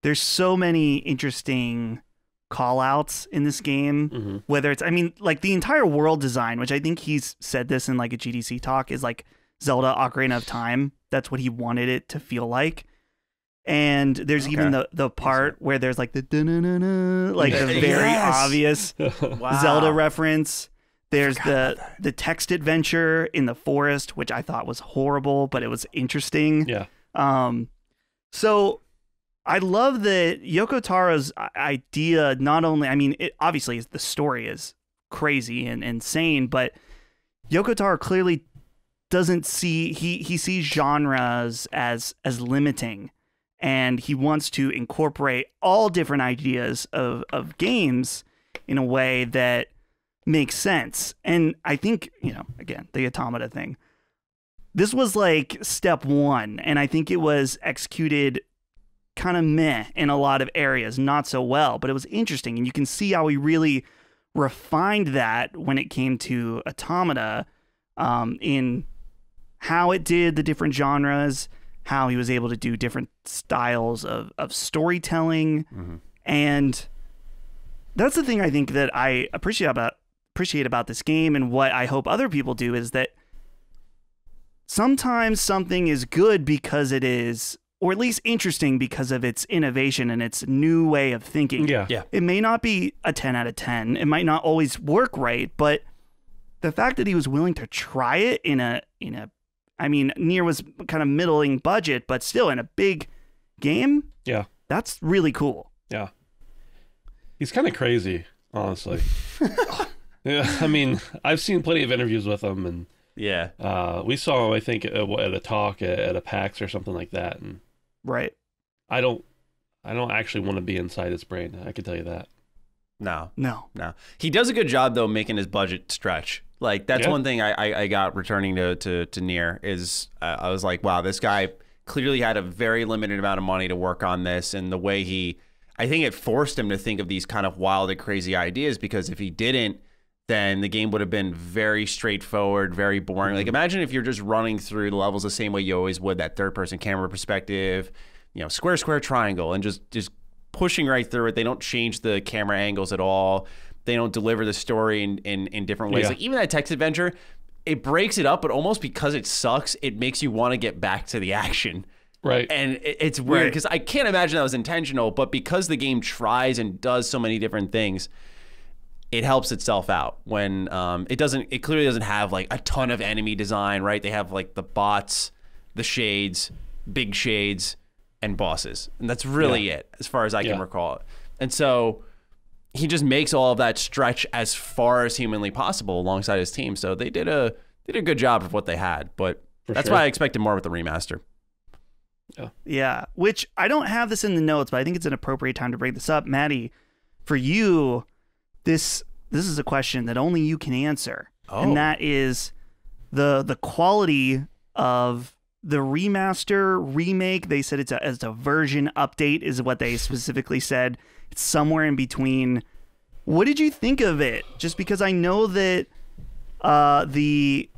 there's so many interesting call outs in this game, whether it's, I mean, like the entire world design, which I think he's said this in like a GDC talk, is like Zelda Ocarina of Time. That's what he wanted it to feel like. And there's even the part where there's like the da-na-na-na, like the very obvious Zelda reference. There's the text adventure in the forest, which I thought was horrible, but it was interesting. Yeah. So I love that Yoko Taro's idea, not only, I mean, it obviously the story is crazy and insane, but Yoko Taro clearly doesn't see, he sees genres as limiting, and he wants to incorporate all different ideas of games in a way that makes sense. And I think, you know, again, the Automata thing, this was like step one, and I think it was executed kind of meh in a lot of areas, not so well, but it was interesting, and you can see how he really refined that when it came to Automata, in how it did the different genres, how he was able to do different styles of storytelling. And that's the thing I think that I appreciate about this game, and what I hope other people do, is that sometimes something is good because it is, or at least interesting because of its innovation and its new way of thinking. Yeah. It may not be a 10 out of 10. It might not always work right, but the fact that he was willing to try it in a I mean, NieR was kind of middling budget, but still in a big game. Yeah. That's really cool. Yeah. He's kind of crazy, honestly. Yeah, I mean, I've seen plenty of interviews with him, and we saw him, I think, at a talk at a PAX or something like that. And right. I don't actually want to be inside his brain. I can tell you that. No. He does a good job though making his budget stretch. Like that's one thing I got returning to NieR is I was like, wow, this guy clearly had a very limited amount of money to work on this, and the way I think it forced him to think of these kind of wild and crazy ideas, because if he didn't, then the game would have been very straightforward, very boring. Like imagine if you're just running through the levels the same way you always would, that third person camera perspective, you know, square, triangle, and just pushing right through it. They don't change the camera angles at all. They don't deliver the story in different ways. Yeah. Like even that text adventure, it breaks it up, but almost because it sucks, it makes you want to get back to the action. Right. And it's weird because I can't imagine that was intentional, but because the game tries and does so many different things, it helps itself out when it clearly doesn't have like a ton of enemy design, right? They have like the bots, the shades, big shades, and bosses. And that's really it as far as I can recall it. And so he just makes all of that stretch as far as humanly possible alongside his team. So they did a good job of what they had, but that's why I expected more with the remaster. Yeah, which I don't have this in the notes, but I think it's an appropriate time to bring this up. Maddie, for you, this is a question that only you can answer. And that is the quality of the remaster, remake. They said it's a version update is what they specifically said. It's somewhere in between. What did you think of it? Just because I know that the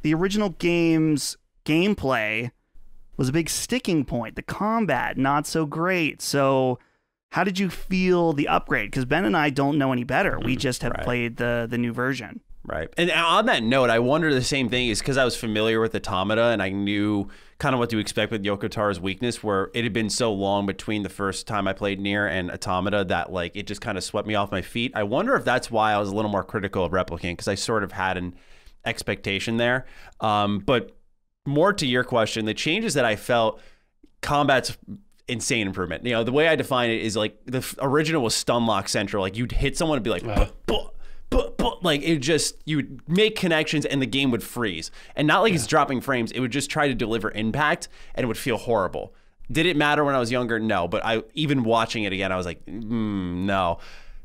original game's gameplay was a big sticking point. The combat, not so great. So how did you feel the upgrade? Because Ben and I don't know any better. We just have played the new version. Right. And on that note, I wonder the same thing is because I was familiar with Automata and I knew kind of what to expect with Yoko Taro's weakness, where it had been so long between the first time I played NieR and Automata that like it just kind of swept me off my feet. I wonder if that's why I was a little more critical of Replicant, because I sort of had an expectation there. But more to your question, the changes that I felt, combat's insane improvement. You know, the way I define it is like the original was stun lock central. Like you'd hit someone and be like, like it just, you would make connections and the game would freeze. And not like it's dropping frames. It would just try to deliver impact and it would feel horrible. Did it matter when I was younger? No. But even watching it again, I was like, no.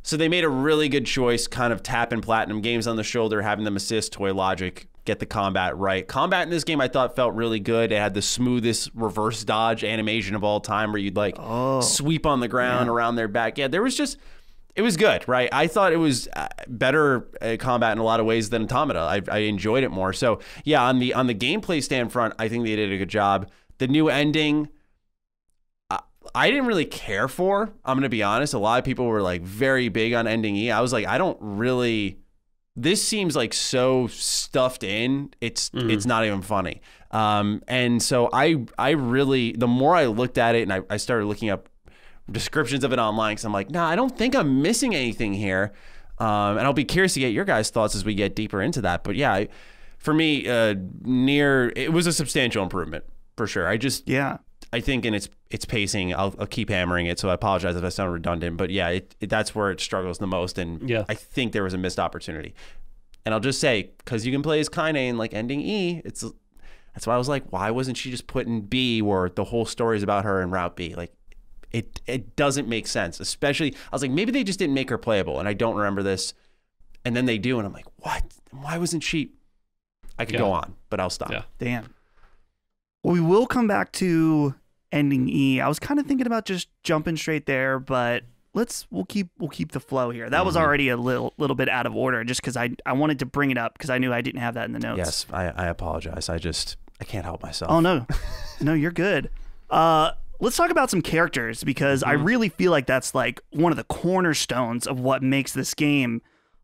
So they made a really good choice, kind of tapping platinum games on the shoulder, having them assist toy logic, get the combat right. Combat in this game I thought felt really good. It had the smoothest reverse dodge animation of all time where you'd like sweep on the ground around their back. Yeah, there was just, it was good, right? I thought it was better combat in a lot of ways than Automata. I enjoyed it more. So yeah, on the gameplay standpoint, I think they did a good job. The new ending, I didn't really care for. I'm gonna be honest. A lot of people were like very big on ending E. I was like, I don't really. This seems like so stuffed in. It's not even funny. And so I really, the more I looked at it and I started looking up descriptions of it online, because I'm like, nah, I don't think I'm missing anything here. And I'll be curious to get your guys' thoughts as we get deeper into that. But yeah, for me, NieR, it was a substantial improvement for sure. I think in its pacing, I'll keep hammering it, so I apologize if I sound redundant, but yeah, that's where it struggles the most, and I think there was a missed opportunity. And I'll just say, because you can play as Kaine in like ending E, that's why I was like, why wasn't she just put in B, where the whole story is about her in Route B? Like, it doesn't make sense. Especially, I was like, maybe they just didn't make her playable, and I don't remember this. And then they do, and I'm like, what? Why wasn't she? I could go on, but I'll stop. Yeah. Damn. Well, we will come back to ending E. I was kind of thinking about just jumping straight there, but we'll keep the flow here. That was already a little bit out of order, just because I wanted to bring it up because I knew I didn't have that in the notes. Yes, I apologize. I can't help myself. Oh no, no, you're good. Let's talk about some characters, because I really feel like that's like one of the cornerstones of what makes this game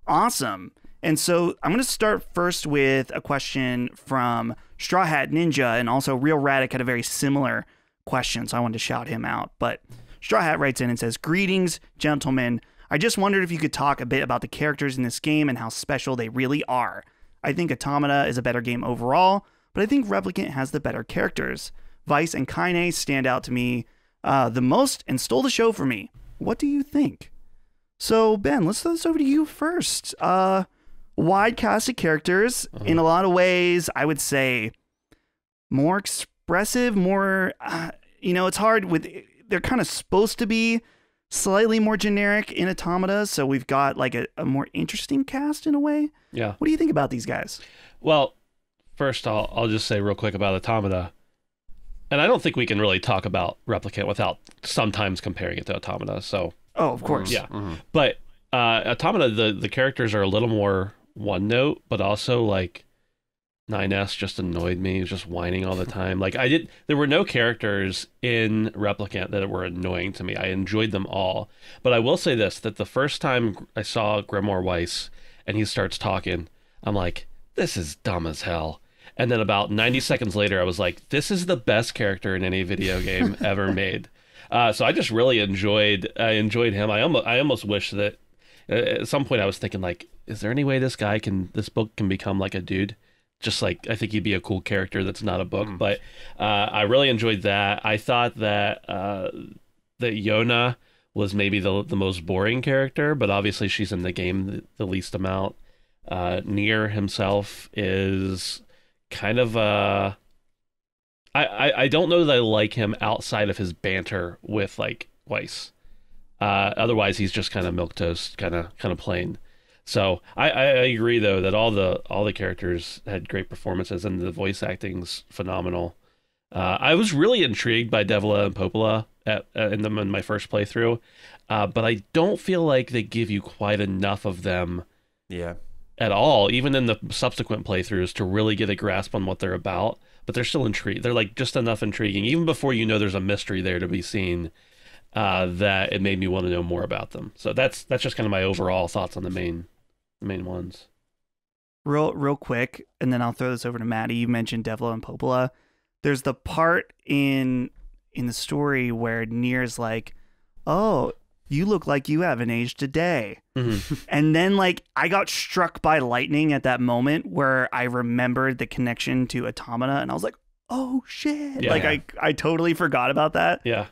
awesome. And so I'm going to start first with a question from Straw Hat Ninja, and also Real Radic had a very similar question, so I wanted to shout him out. But Straw Hat writes in and says, "Greetings, gentlemen. I just wondered if you could talk a bit about the characters in this game and how special they really are. I think Automata is a better game overall, but I think Replicant has the better characters. Vice and Kaine stand out to me the most and stole the show for me. What do you think?" So, Ben, let's throw this over to you first. Wide cast of characters. In a lot of ways, I would say more expressive, more, it's hard with, they're kind of supposed to be slightly more generic in Automata, so we've got like a more interesting cast in a way. Yeah. What do you think about these guys? Well, first I'll just say real quick about Automata, and I don't think we can really talk about Replicant without sometimes comparing it to Automata, so. Oh, of course. Yeah. But Automata, the characters are a little more one note, but also like 9S just annoyed me. He was just whining all the time. Like there were no characters in Replicant that were annoying to me. I enjoyed them all. But I will say this, that the first time I saw Grimoire Weiss and he starts talking, I'm like, this is dumb as hell. And then about 90 seconds later, I was like, this is the best character in any video game ever made. So I just really enjoyed him. I almost wish that at some point I was thinking, like, is there any way this book can become like a dude? Just like, I think he'd be a cool character that's not a book. But I really enjoyed that. I thought that that Yona was maybe the most boring character, but obviously she's in the game the least amount. NieR himself is kind of I don't know that I like him outside of his banter with like Weiss. Otherwise he's just kind of milquetoast, kind of plain. So I agree though that all the characters had great performances and the voice acting's phenomenal. I was really intrigued by Devila and Popola in my first playthrough, but I don't feel like they give you quite enough of them. Yeah. At all, even in the subsequent playthroughs, to really get a grasp on what they're about. But they're still intrigued. They're like just enough intriguing, even before you know there's a mystery there to be seen, that it made me want to know more about them. So that's just kind of my overall thoughts on the main ones. Real quick, and then I'll throw this over to Maddie. You mentioned Devila and Popola. There's the part in the story where NieR's like, "Oh, you look like you haven't aged a day." Mm-hmm. And then like I got struck by lightning at that moment where I remembered the connection to Automata, and I was like, "Oh shit!" Yeah. Like I totally forgot about that. Yeah.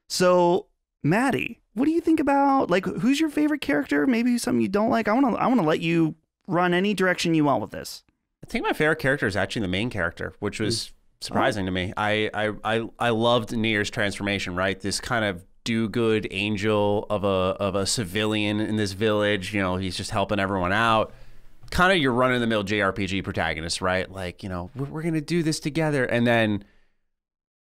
So Maddie, what do you think about, like, who's your favorite character? Maybe something you don't like. I want to let you run any direction you want with this. I think my favorite character is actually the main character, which was surprising to me. I loved NieR's transformation. Right, this kind of do-good angel of a civilian in this village. You know, he's just helping everyone out. Kind of your run-of-the-mill JRPG protagonist, right? Like, you know, we're gonna do this together, and then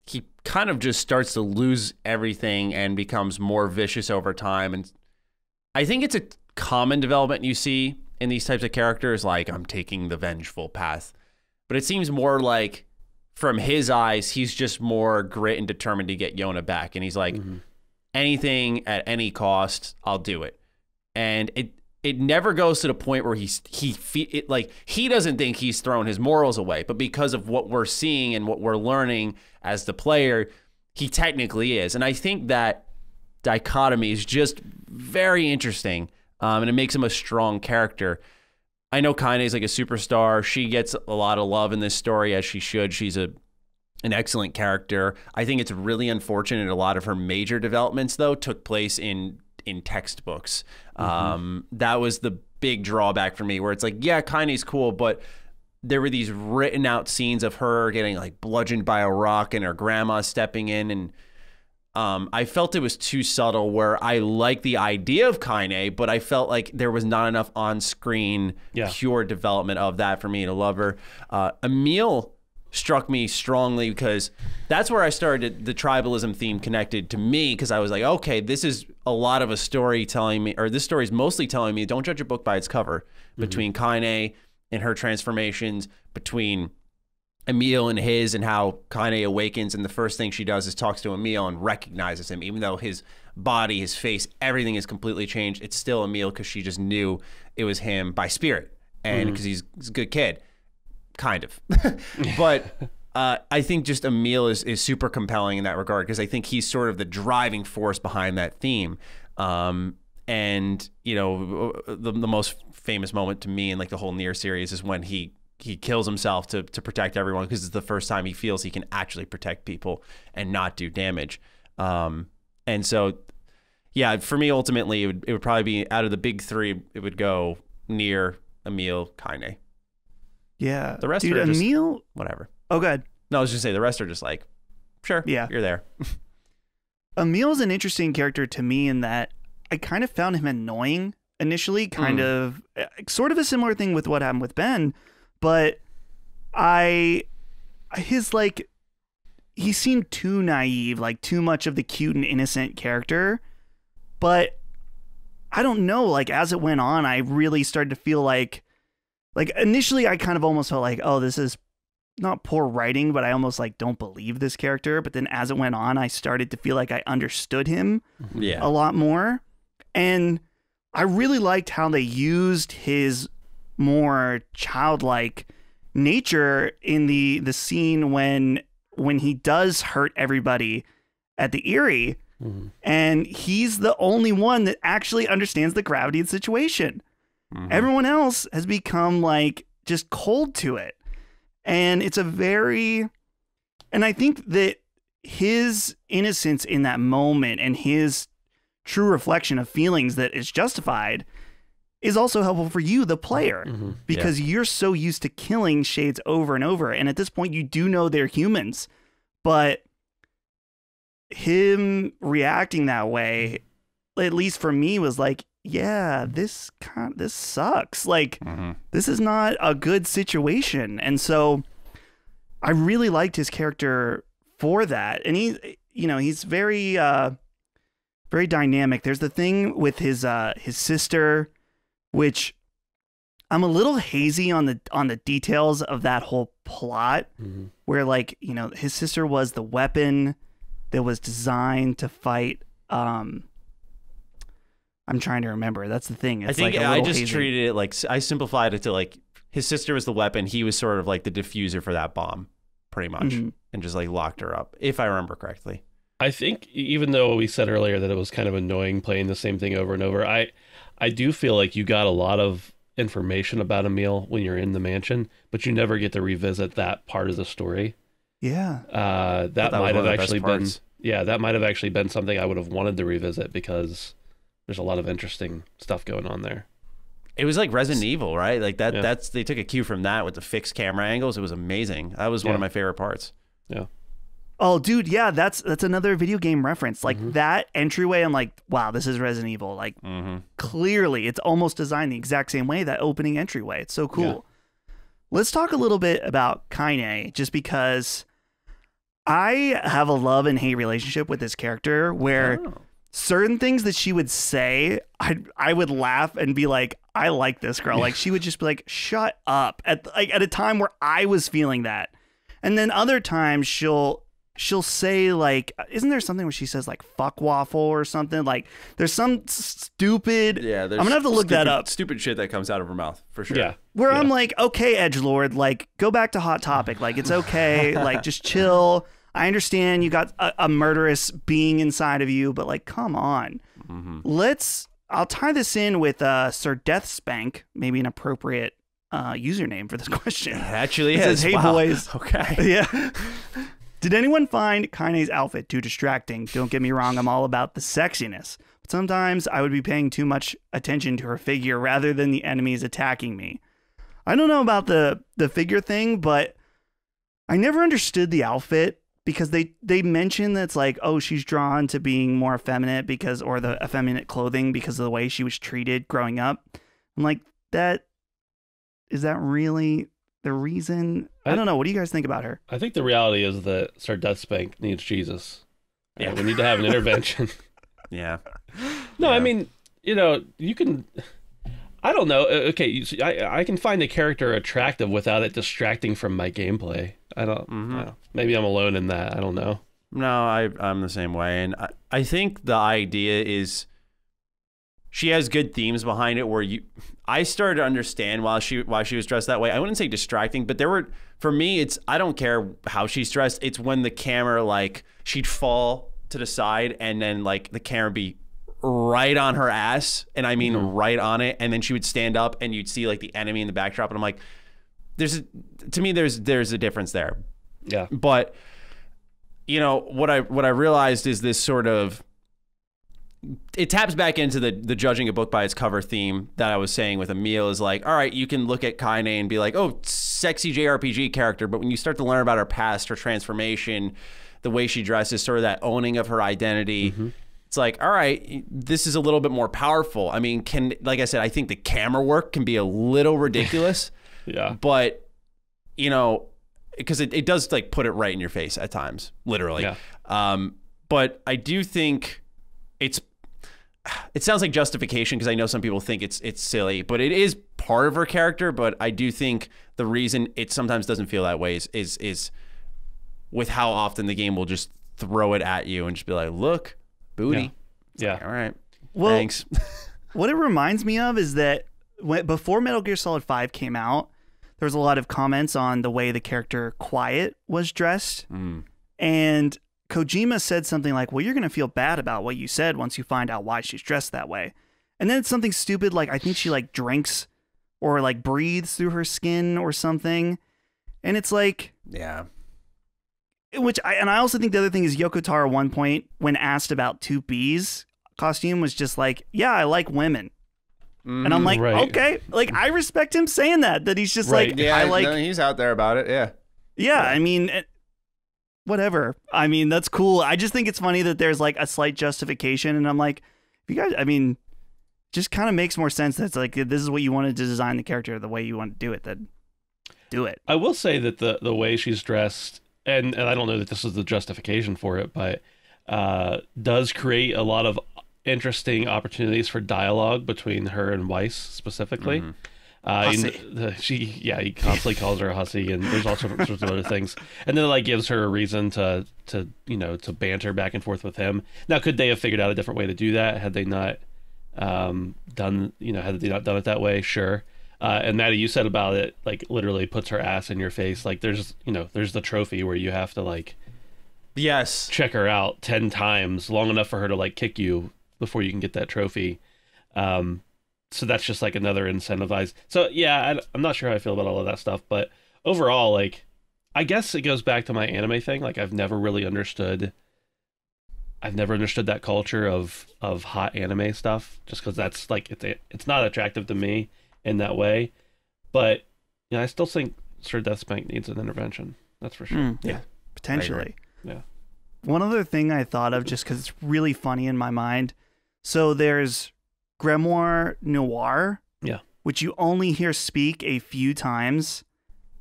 he kind of just starts to lose everything and becomes more vicious over time. And I think it's a common development you see in these types of characters, like, I'm taking the vengeful path. But it seems more like, from his eyes, he's just more grit and determined to get Yona back, and he's like, anything at any cost, I'll do it. And it never goes to the point where he doesn't think he's thrown his morals away, but because of what we're seeing and what we're learning as the player, he technically is. And I think that dichotomy is just very interesting, and it makes him a strong character. I know Kaine is like a superstar. She gets a lot of love in this story, as she should. She's an excellent character. I think it's really unfortunate a lot of her major developments, though, took place in textbooks. That was the big drawback for me, where it's like, yeah, Kaine's cool, but there were these written out scenes of her getting like bludgeoned by a rock and her grandma stepping in, and I felt it was too subtle, where I like the idea of Kaine, but I felt like there was not enough on-screen pure development of that for me to love her. Emil struck me strongly because that's where I started, the tribalism theme connected to me, because I was like, okay, this is a lot of a story telling me, or this story is mostly telling me, don't judge a book by its cover, between Kaine and her transformations, between Emil and his, and how Kaine awakens, and the first thing she does is talks to Emil and recognizes him, even though his body, his face, everything is completely changed. It's still Emil, because she just knew it was him by spirit, and because he's a good kid. Kind of. But I think just Emil is super compelling in that regard, because I think he's sort of the driving force behind that theme. And, you know, the most famous moment to me in like the whole NieR series is when he kills himself to protect everyone, because it's the first time he feels he can actually protect people and not do damage. And so, yeah, for me, ultimately, it would probably be, out of the big three, it would go NieR, Emil, Kaine. Yeah. The rest Dude, are just Emil, whatever. Oh, good. No, I was just saying the rest are just like, sure, yeah, you're there. Emil's an interesting character to me in that I kind of found him annoying initially, kind of sort of a similar thing with what happened with Ben, but he seemed too naive, like too much of the cute and innocent character. But I don't know, like as it went on, I really started to feel like like initially I kind of almost felt like, oh, this is not poor writing, but I almost like don't believe this character. But then as it went on, I started to feel like I understood him a lot more. And I really liked how they used his more childlike nature in the scene when he does hurt everybody at the Erie. And he's the only one that actually understands the gravity of the situation. Everyone else has become like just cold to it. And it's and I think that his innocence in that moment and his true reflection of feelings that is justified is also helpful for you, the player, because you're so used to killing shades over and over. And at this point, you do know they're humans, but him reacting that way, at least for me, was like, yeah, this sucks. Like, this is not a good situation. And so I really liked his character for that. And he's very, very dynamic. There's the thing with his sister, which I'm a little hazy on the details of that whole plot, where like, his sister was the weapon that was designed to fight. I'm trying to remember. That's the thing. It's I think like I just treated it like, I simplified it to like his sister was the weapon. He was sort of like the diffuser for that bomb, pretty much, and just like locked her up, if I remember correctly. I think even though we said earlier that it was kind of annoying playing the same thing over and over, I do feel like you got a lot of information about Emil when you're in the mansion, but you never get to revisit that part of the story. Yeah. That might have actually been, that might have actually been something I would have wanted to revisit because there's a lot of interesting stuff going on there. It was like Resident Evil, right? Like that's they took a cue from that with the fixed camera angles. It was amazing. That was one of my favorite parts. Yeah. Oh, dude, yeah, that's another video game reference. Like that entryway, I'm like, wow, this is Resident Evil. Like clearly, it's almost designed the exact same way, that opening entryway. It's so cool. Yeah. Let's talk a little bit about Kaine, just because I have a love and hate relationship with this character where certain things that she would say, I would laugh and be like, I like this girl. Like she would just be like, shut up at a time where I was feeling that. And then other times she'll say like, isn't there something where she says like fuck waffle or something? Like there's some stupid, I'm gonna have to look that up. Stupid shit that comes out of her mouth for sure. Yeah. Where I'm like, okay, edgelord, like go back to Hot Topic. Like it's okay. Like just chill. I understand you got a murderous being inside of you, but like, come on. I'll tie this in with Sir Deathspank, maybe an appropriate username for this question. It actually it says, hey boys. Okay. Yeah. Did anyone find Kaine's outfit too distracting? Don't get me wrong, I'm all about the sexiness. But sometimes I would be paying too much attention to her figure rather than the enemies attacking me. I don't know about the figure thing, but I never understood the outfit because they mention that it's like, oh, she's drawn to being more effeminate or the effeminate clothing because of the way she was treated growing up. I'm like, is that really the reason? I don't know. What do you guys think about her? I think the reality is that Sir Deathspank needs Jesus. Yeah. We need to have an intervention. Yeah. No, I mean, you can... I don't know. Okay, I can find the character attractive without it distracting from my gameplay. I don't... Maybe I'm alone in that. I don't know. No, I'm the same way. And I think the idea is she has good themes behind it where I started to understand why she was dressed that way. I wouldn't say distracting, but for me, I don't care how she's dressed. It's when the camera, like, she'd fall to the side and then like the camera be right on her ass, and I mean right on it, and then she would stand up and you'd see like the enemy in the backdrop, and I'm like, there's a difference there. Yeah. But what I realized is this sort of, it taps back into the judging a book by its cover theme that I was saying with Emil. Is like, all right, you can look at Kaine and be like, oh, sexy JRPG character, but when you start to learn about her past, her transformation, the way she dresses, sort of that owning of her identity, it's like, all right, this is a little bit more powerful. I mean, like I said, I think the camera work can be a little ridiculous. Yeah. But, because it does like put it right in your face at times, literally. Yeah. But I do think it sounds like justification because I know some people think it's silly, but it is part of her character, but I do think the reason it sometimes doesn't feel that way is with how often the game will just throw it at you and just be like, look, booty. Yeah. Like, all right. Well, Thanks. What it reminds me of is that before Metal Gear Solid 5 came out, there was a lot of comments on the way the character Quiet was dressed. And Kojima said something like, well, you're going to feel bad about what you said once you find out why she's dressed that way. And then it's something stupid like I think she like drinks or like breathes through her skin or something. And it's like... Yeah. I also think the other thing is Yoko Taro at one point, when asked about 2B's costume, was just like, yeah, I like women. And I'm like, okay, like I respect him saying that he's just like, yeah, I like, no, he's out there about it. yeah. I mean, whatever. I mean, that's cool. I just think it's funny that there's like a slight justification. And I'm like, you guys, I mean, just kind of makes more sense. That's like, this is what you wanted to design the character the way you want to do it, then do it. I will say that the way she's dressed, and I don't know that this is the justification for it, but does create a lot of interesting opportunities for dialogue between her and Weiss specifically. He constantly calls her a hussy, and there's all sorts of other things. And then like gives her a reason to banter back and forth with him. Now, could they have figured out a different way to do that had they not done it that way? Sure. And Maddie, you said about it, like literally puts her ass in your face. Like there's the trophy where you have to like check her out 10 times, long enough for her to like kick you before you can get that trophy. So that's just like another incentivized. So yeah, I'm not sure how I feel about all of that stuff, but overall, like, I guess it goes back to my anime thing. Like I've never understood that culture of hot anime stuff, just because that's like, it's not attractive to me in that way. But I still think Sir Deathspank needs an intervention. That's for sure. Yeah, potentially. Yeah. One other thing I thought of, just because it's really funny in my mind. So there's Grimoire Noir, which you only hear speak a few times.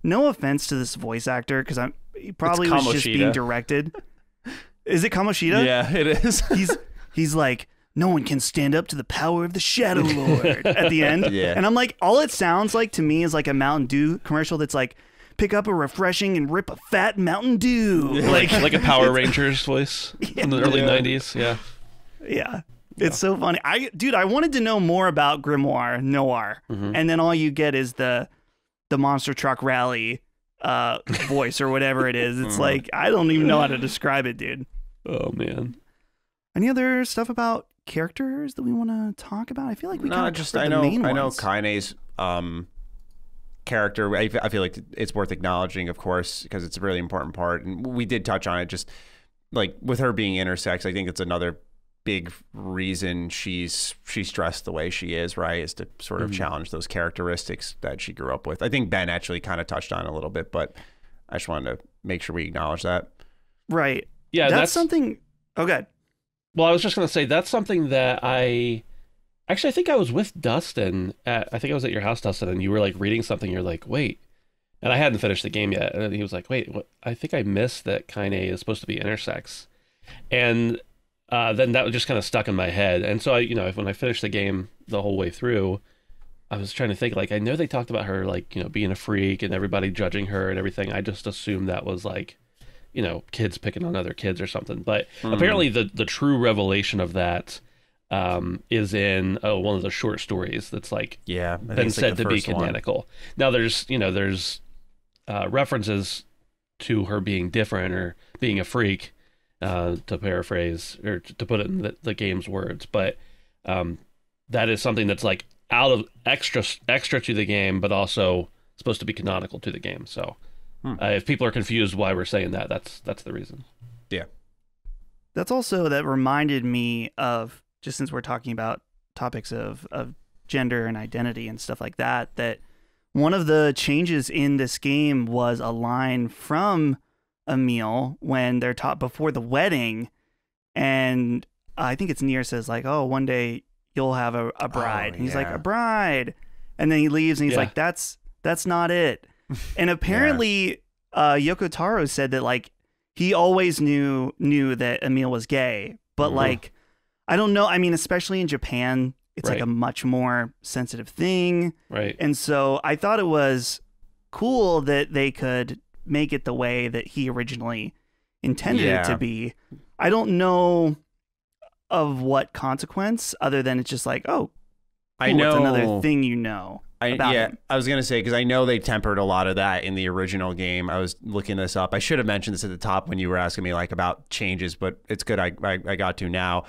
No offense to this voice actor, because he probably was just being directed. Is it Kamoshida? Yeah, it is. He's like, no one can stand up to the power of the Shadow Lord at the end. Yeah. And I'm like, all it sounds like to me is like a Mountain Dew commercial that's like, pick up a refreshing and rip a fat Mountain Dew. Like a Power Rangers voice from the early 90s. Yeah. Yeah. It's so funny. I wanted to know more about Grimoire Noir. And then all you get is the Monster Truck Rally voice or whatever it is. It's like, I don't even know how to describe it, dude. Oh, man. Any other stuff about characters that we want to talk about? I feel like we kind of I know Kaine's character. I feel like it's worth acknowledging, of course, because it's a really important part. And we did touch on it, just like with her being intersex. I think it's another big reason she's dressed the way she is, right, is to sort of challenge those characteristics that she grew up with. I think Ben actually kind of touched on it a little bit, but I just wanted to make sure we acknowledge that. Right. Yeah, that's something. Okay. Well, I was just going to say that's something that I think I was with Dustin I think I was at your house, Dustin, and you were like reading something. You're like, wait, and I hadn't finished the game yet, and he was like, wait, what? I think I missed that Kaine is supposed to be intersex, and then that was just kind of stuck in my head. And so when I finished the game the whole way through, I was trying to think, like, I know they talked about her, like, being a freak and everybody judging her and everything. I just assumed that was like, kids picking on other kids or something. But apparently the true revelation of that is in one of the short stories that's like been said to be canonical. Now there's references to her being different or being a freak, to paraphrase or to put it in the game's words, but that is something that's like out of extra to the game, but also supposed to be canonical to the game. So if people are confused why we're saying that, that's the reason. Yeah, that reminded me of, just since we're talking about topics of gender and identity and stuff like that, that one of the changes in this game was a line from Emil when they're taught before the wedding, and I think it's NieR says like, oh, one day you'll have a bride. And he's like, a bride, and then he leaves and he's like, that's not it. And apparently Yoko Taro said that like he always knew that Emil was gay, but like I don't know, I mean, especially in Japan, It's like a much more sensitive thing. Right. And so I thought it was cool that they could make it the way that he originally intended it to be. I don't know of what consequence other than it's just like, oh, cool, I know it's another thing about him. I was gonna say, because I know they tempered a lot of that in the original game. I was looking this up. I should have mentioned this at the top when you were asking me like about changes, but it's good I got to now,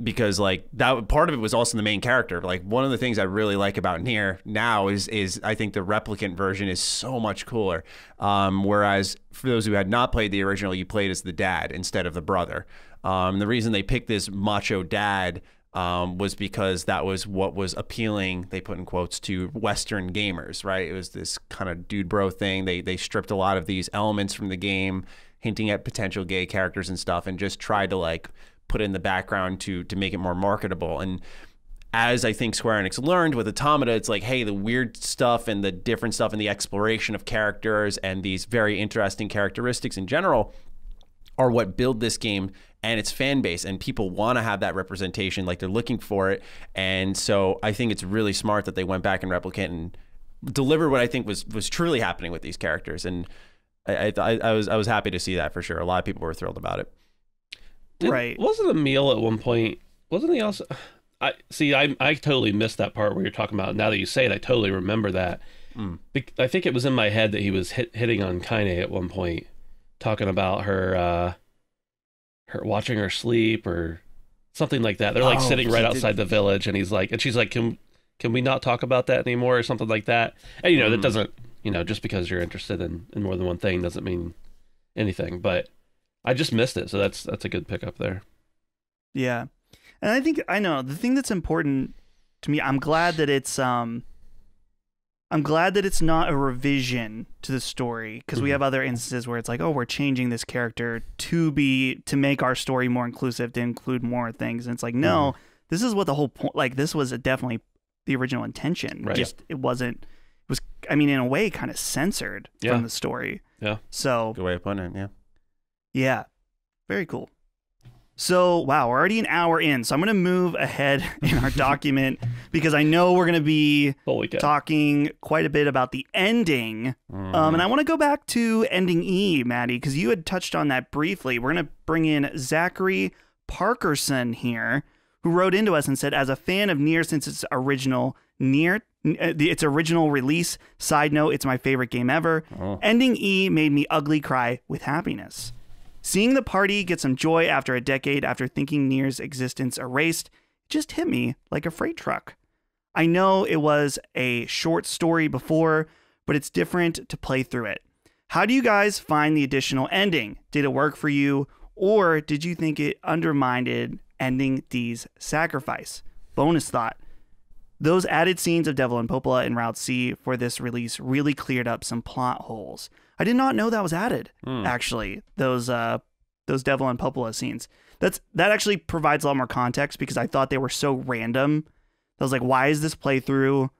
because like that part of it was also the main character. Like one of the things I really like about NieR now is I think the replicant version is so much cooler. Whereas for those who had not played the original, you played as the dad instead of the brother. The reason they picked this macho dad was because that was what was appealing, they put in quotes, to Western gamers, right? It was this kind of dude bro thing. They stripped a lot of these elements from the game, hinting at potential gay characters and stuff, and just tried to like put it in the background to make it more marketable. And as I think Square Enix learned with Automata, it's like, hey, the weird stuff and the different stuff and the exploration of characters and these very interesting characteristics in general are what build this game and its fan base, and people want to have that representation, like they're looking for it. And so I think it's really smart that they went back and Replicant and delivered what I think was truly happening with these characters. And I was happy to see that for sure. A lot of people were thrilled about it. Right. Wasn't Emil at one point? Wasn't he also? I totally missed that part where you're talking about. Now that you say it, I totally remember that. I think it was in my head that he was hitting on Kaine at one point, talking about her watching her sleep or something like that. They're like sitting right outside the village, and she's like, can we not talk about that anymore, or something like that? And that doesn't, just because you're interested in more than one thing doesn't mean anything. But I just missed it, so that's a good pickup there. Yeah, and I know the thing that's important to me. I'm glad that it's not a revision to the story, because we have other instances where it's like, oh, we're changing this character to make our story more inclusive, to include more things. And it's like, no, this is what the whole point, like this was definitely the original intention. Right. Just it was, I mean, in a way kind of censored from the story. Yeah. So Good way of putting it, yeah. Yeah. Very cool. So, wow, we're already an hour in. So I'm going to move ahead in our document because I know we're going to be talking quite a bit about the ending. And I want to go back to ending E, Maddie, because you had touched on that briefly. We're going to bring in Zachary Parkerson here, who wrote into us and said, as a fan of NieR since its original release, side note, it's my favorite game ever. Ending E made me ugly cry with happiness. Seeing the party get some joy after a decade after thinking NieR's existence erased just hit me like a freight truck. I know it was a short story before, but it's different to play through it. How do you guys find the additional ending? Did it work for you, or did you think it undermined ending D's sacrifice? Bonus thought. Those added scenes of Devil and Popola in Route C for this release really cleared up some plot holes. I did not know that was added, actually, those Devil and Popola scenes. That actually provides a lot more context, because I thought they were so random. I was like, why is this playthrough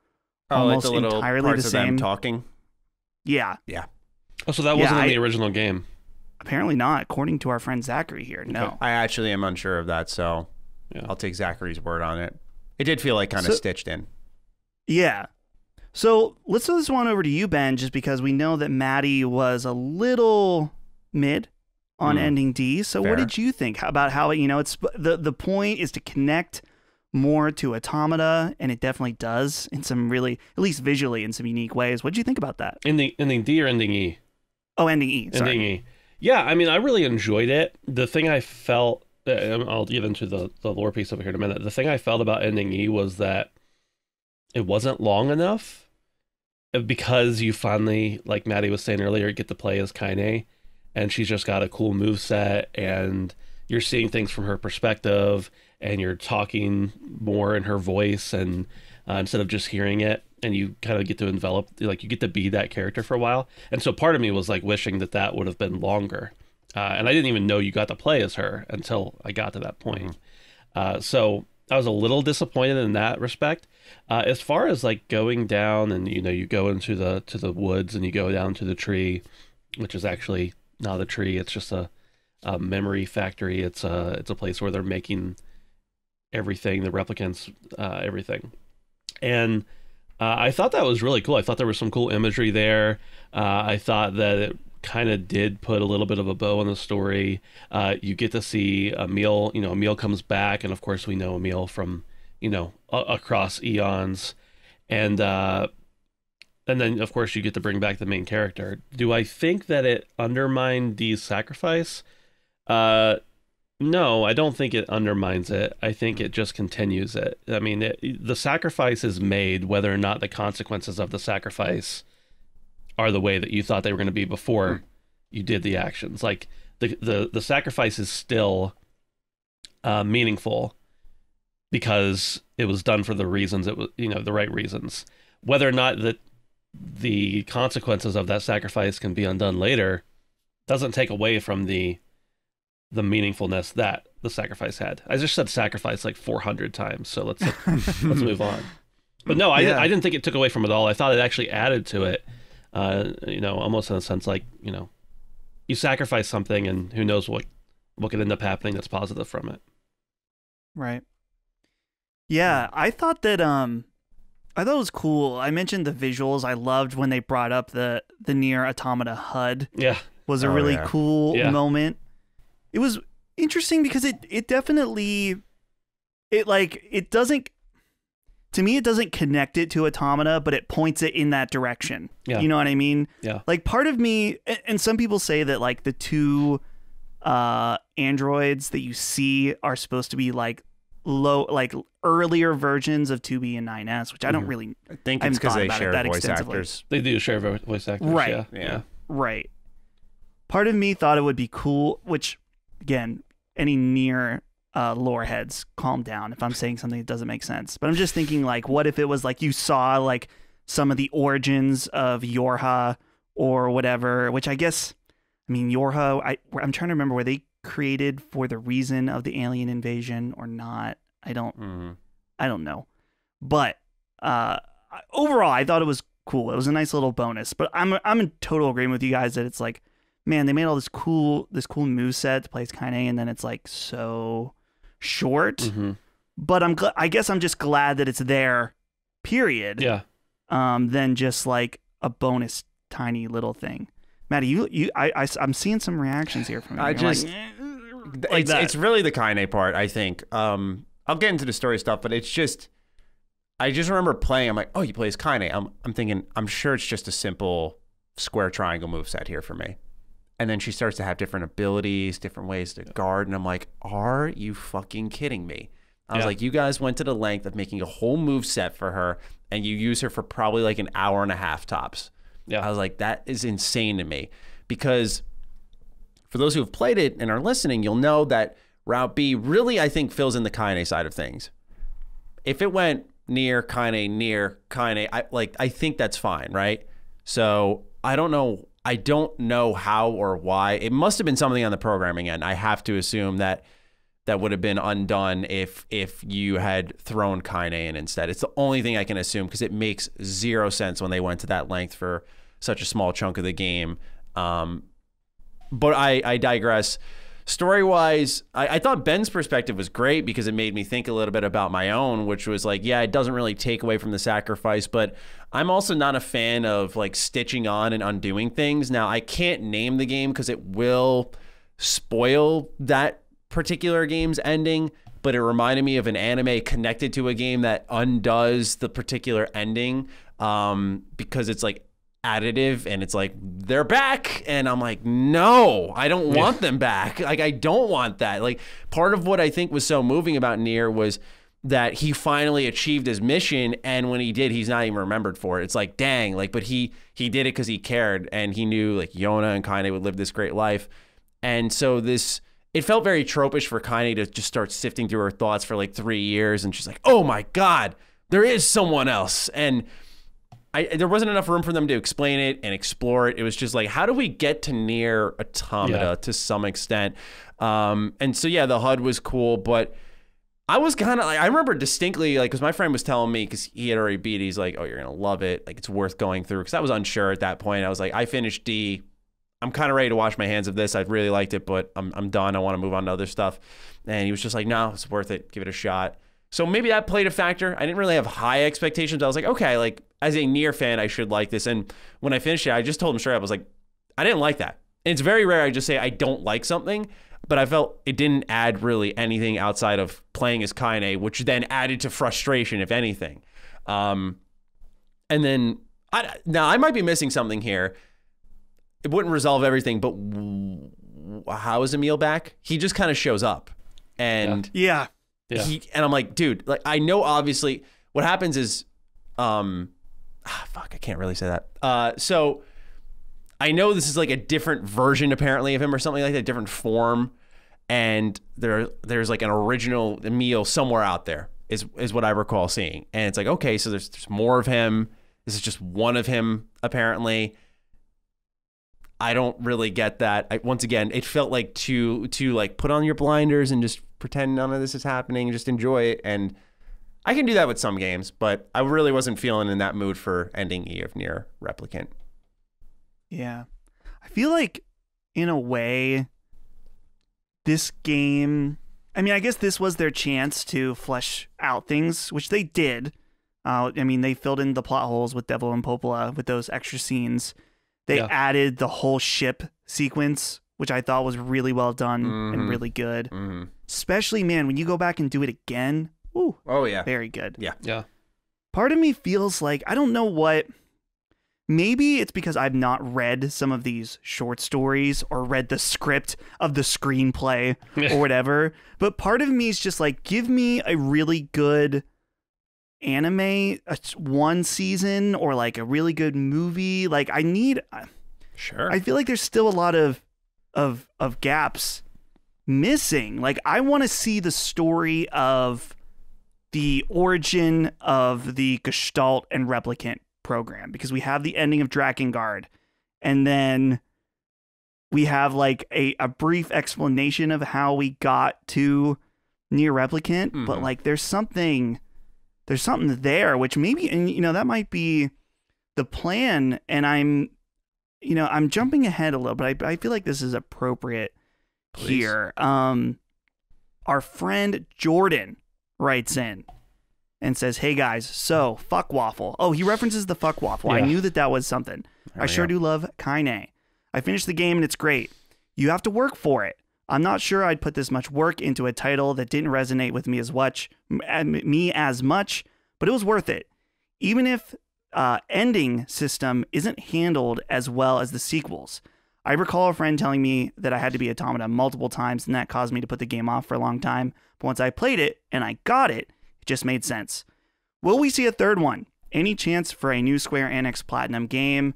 almost like the entirely parts the of them same? talking? Yeah. Yeah. Oh, so that wasn't in the original game? Apparently not, according to our friend Zachary here. No. I actually am unsure of that, so I'll take Zachary's word on it. It did feel like kind of stitched in. Yeah. So let's throw this one over to you, Ben, just because we know that Maddie was a little mid on ending D. So what did you think about how, it's the point is to connect more to Automata, and it definitely does in some really, at least visually, in some unique ways. What did you think about that? Ending D or ending E? Oh, ending E. Sorry. Ending E. Yeah, I mean, I really enjoyed it. The thing I felt, I'll get into the lore piece over here in a minute. The thing I felt about ending E was that it wasn't long enough, because you finally, like Maddie was saying earlier, get to play as Kaine, and she's just got a cool moveset, and you're seeing things from her perspective, and you're talking more in her voice, and instead of just hearing it, and you kind of get to envelop, like you get to be that character for a while. And so part of me was like wishing that would have been longer. And I didn't even know you got to play as her until I got to that point. So I was a little disappointed in that respect. As far as like going down and, you go into the woods and you go down to the tree, which is actually not a tree. It's just a memory factory. It's a place where they're making everything, the replicants, everything. And I thought that was really cool. I thought there was some cool imagery there. I thought that it kind of did put a little bit of a bow on the story. You get to see Emil, Emil comes back, and of course we know Emil from, across eons. And then of course you get to bring back the main character. Do I think that it undermined Dee's sacrifice? No, I don't think it undermines it. I think it just continues it. I mean, the sacrifice is made whether or not the consequences of the sacrifice are the way that you thought they were going to be before you did the actions. Like the sacrifice is still meaningful because it was done for the reasons it was, the right reasons. Whether or not that the consequences of that sacrifice can be undone later doesn't take away from the meaningfulness that the sacrifice had. I just said sacrifice like 400 times, so let's move on. But no, I didn't think it took away from it all. I thought it actually added to it. Almost in a sense like, you sacrifice something and who knows what could end up happening that's positive from it. Right. Yeah, I thought that it was cool. I mentioned the visuals. I loved when they brought up the NieR Automata HUD. Yeah. Was a really cool moment. It was interesting because it definitely it doesn't, to me, it doesn't connect it to Automata, but it points it in that direction. Yeah. You know what I mean? Yeah. Like part of me, and some people say that like the two androids that you see are supposed to be like earlier versions of 2B and 9S, which I don't really. I think it's because they share voice actors. They do share voice actors. Right. Yeah. Right. Part of me thought it would be cool, which again, any NieR lore heads, calm down if I'm saying something that doesn't make sense. But I'm just thinking like, what if it was like you saw like some of the origins of Yorha or whatever, which I guess, I mean, Yorha, I'm trying to remember, were they created for the reason of the alien invasion or not? I don't know. But overall, I thought it was cool. It was a nice little bonus. But I'm in total agreement with you guys that it's like, man, they made all this cool moveset to play as Kaine, and then it's like so short. Mm-hmm. But I guess I'm just glad that it's there, period. Yeah. Than just like a bonus tiny little thing. Matty, I'm seeing some reactions here from you. It's really the Kaine part, I think. I'll get into the story stuff, but it's just, I just remember playing. I'm like, oh, you play as Kaine. I'm thinking, I'm sure it's just a simple square triangle moveset here for me. And then she starts to have different abilities, different ways to guard. And I'm like, are you fucking kidding me? I was like, you guys went to the length of making a whole move set for her, and you use her for probably like an hour and a half tops. Yeah. I was like, that is insane to me. Because for those who have played it and are listening, you'll know that Route B really, I think, fills in the Kaine side of things. If it went NieR, Kaine, NieR, Kaine, I think that's fine, right? So I don't know how or why. It must have been something on the programming end. I have to assume that would have been undone if you had thrown Kaine in instead. It's the only thing I can assume because it makes zero sense when they went to that length for such a small chunk of the game. But I digress. Story-wise, I thought Ben's perspective was great because it made me think a little bit about my own, which was like, yeah, it doesn't really take away from the sacrifice, but I'm also not a fan of like stitching on and undoing things. Now, I can't name the game because it will spoil that particular game's ending, but it reminded me of an anime connected to a game that undoes the particular ending because it's like additive and it's like they're back and I'm like, no, I don't want them back. Like, I don't want that. Like, part of what I think was so moving about NieR was that he finally achieved his mission, and when he did, he's not even remembered for it. It's like, dang, like, but he did it because he cared and he knew like Yona and Kaine would live this great life. And so it felt very tropish for Kaine to just start sifting through her thoughts for like 3 years, and she's like, oh my God, there is someone else. And there wasn't enough room for them to explain it and explore it. It was just like, how do we get to NieR Automata to some extent? And so, yeah, the HUD was cool, but I was kind of like, I remember distinctly, like, because my friend was telling me, because he had already beat it, he's like, oh, you're going to love it. Like, it's worth going through. Because I was unsure at that point. I was like, I finished D. I'm kind of ready to wash my hands of this. I really liked it, but I'm done. I want to move on to other stuff. And he was just like, no, it's worth it. Give it a shot. So maybe that played a factor. I didn't really have high expectations. I was like, okay, like as a NieR fan, I should like this. And when I finished it, I just told him straight up, I was like, I didn't like that. And it's very rare I just say I don't like something, but I felt it didn't add really anything outside of playing as Kaine, which then added to frustration, if anything. And then, now I might be missing something here. It wouldn't resolve everything, but how is Emil back? He just kind of shows up. And Yeah. and I'm like, dude, like I know obviously what happens is, fuck, I can't really say that. So I know this is like a different version apparently of him or something like that, different form. And there's like an original Emil somewhere out there is what I recall seeing. And it's like, okay, so there's more of him. This is just one of him apparently. I don't really get that. Once again, it felt like to like put on your blinders and just pretend none of this is happening, just enjoy it. And I can do that with some games, but I really wasn't feeling in that mood for ending E of NieR Replicant. Yeah. I feel like, in a way, this game... I mean, I guess this was their chance to flesh out things, which they did. I mean, they filled in the plot holes with Devil and Popola with those extra scenes. They added the whole ship sequence, which I thought was really well done and really good. Especially, man, when you go back and do it again. Ooh, oh, yeah. Very good. Yeah. Part of me feels like, I don't know what... Maybe it's because I've not read some of these short stories or read the script of the screenplay or whatever. But part of me is just like, give me a really good anime, one season, or like a really good movie. Like I need... Sure. I feel like there's still a lot of gaps missing. Like I want to see the story of the origin of the Gestalt and Replicant program, because we have the ending of Drakengard, and then we have like a brief explanation of how we got to NieR Replicant, but like there's something there, which maybe, and you know, that might be the plan, and I'm jumping ahead a little, but I feel like this is appropriate. Please. Here. Our friend Jordan writes in and says, hey guys, so fuck waffle. Oh, he references the fuck waffle. Yeah. I knew that was something. I sure do love Kaine. I finished the game and it's great. You have to work for it. I'm not sure I'd put this much work into a title that didn't resonate with me as much, but it was worth it. Even if ending system isn't handled as well as the sequels. I recall a friend telling me that I had to be Automata multiple times, and that caused me to put the game off for a long time. But once I played it and I got it, it just made sense. Will we see a third one? Any chance for a new Square Enix Platinum game?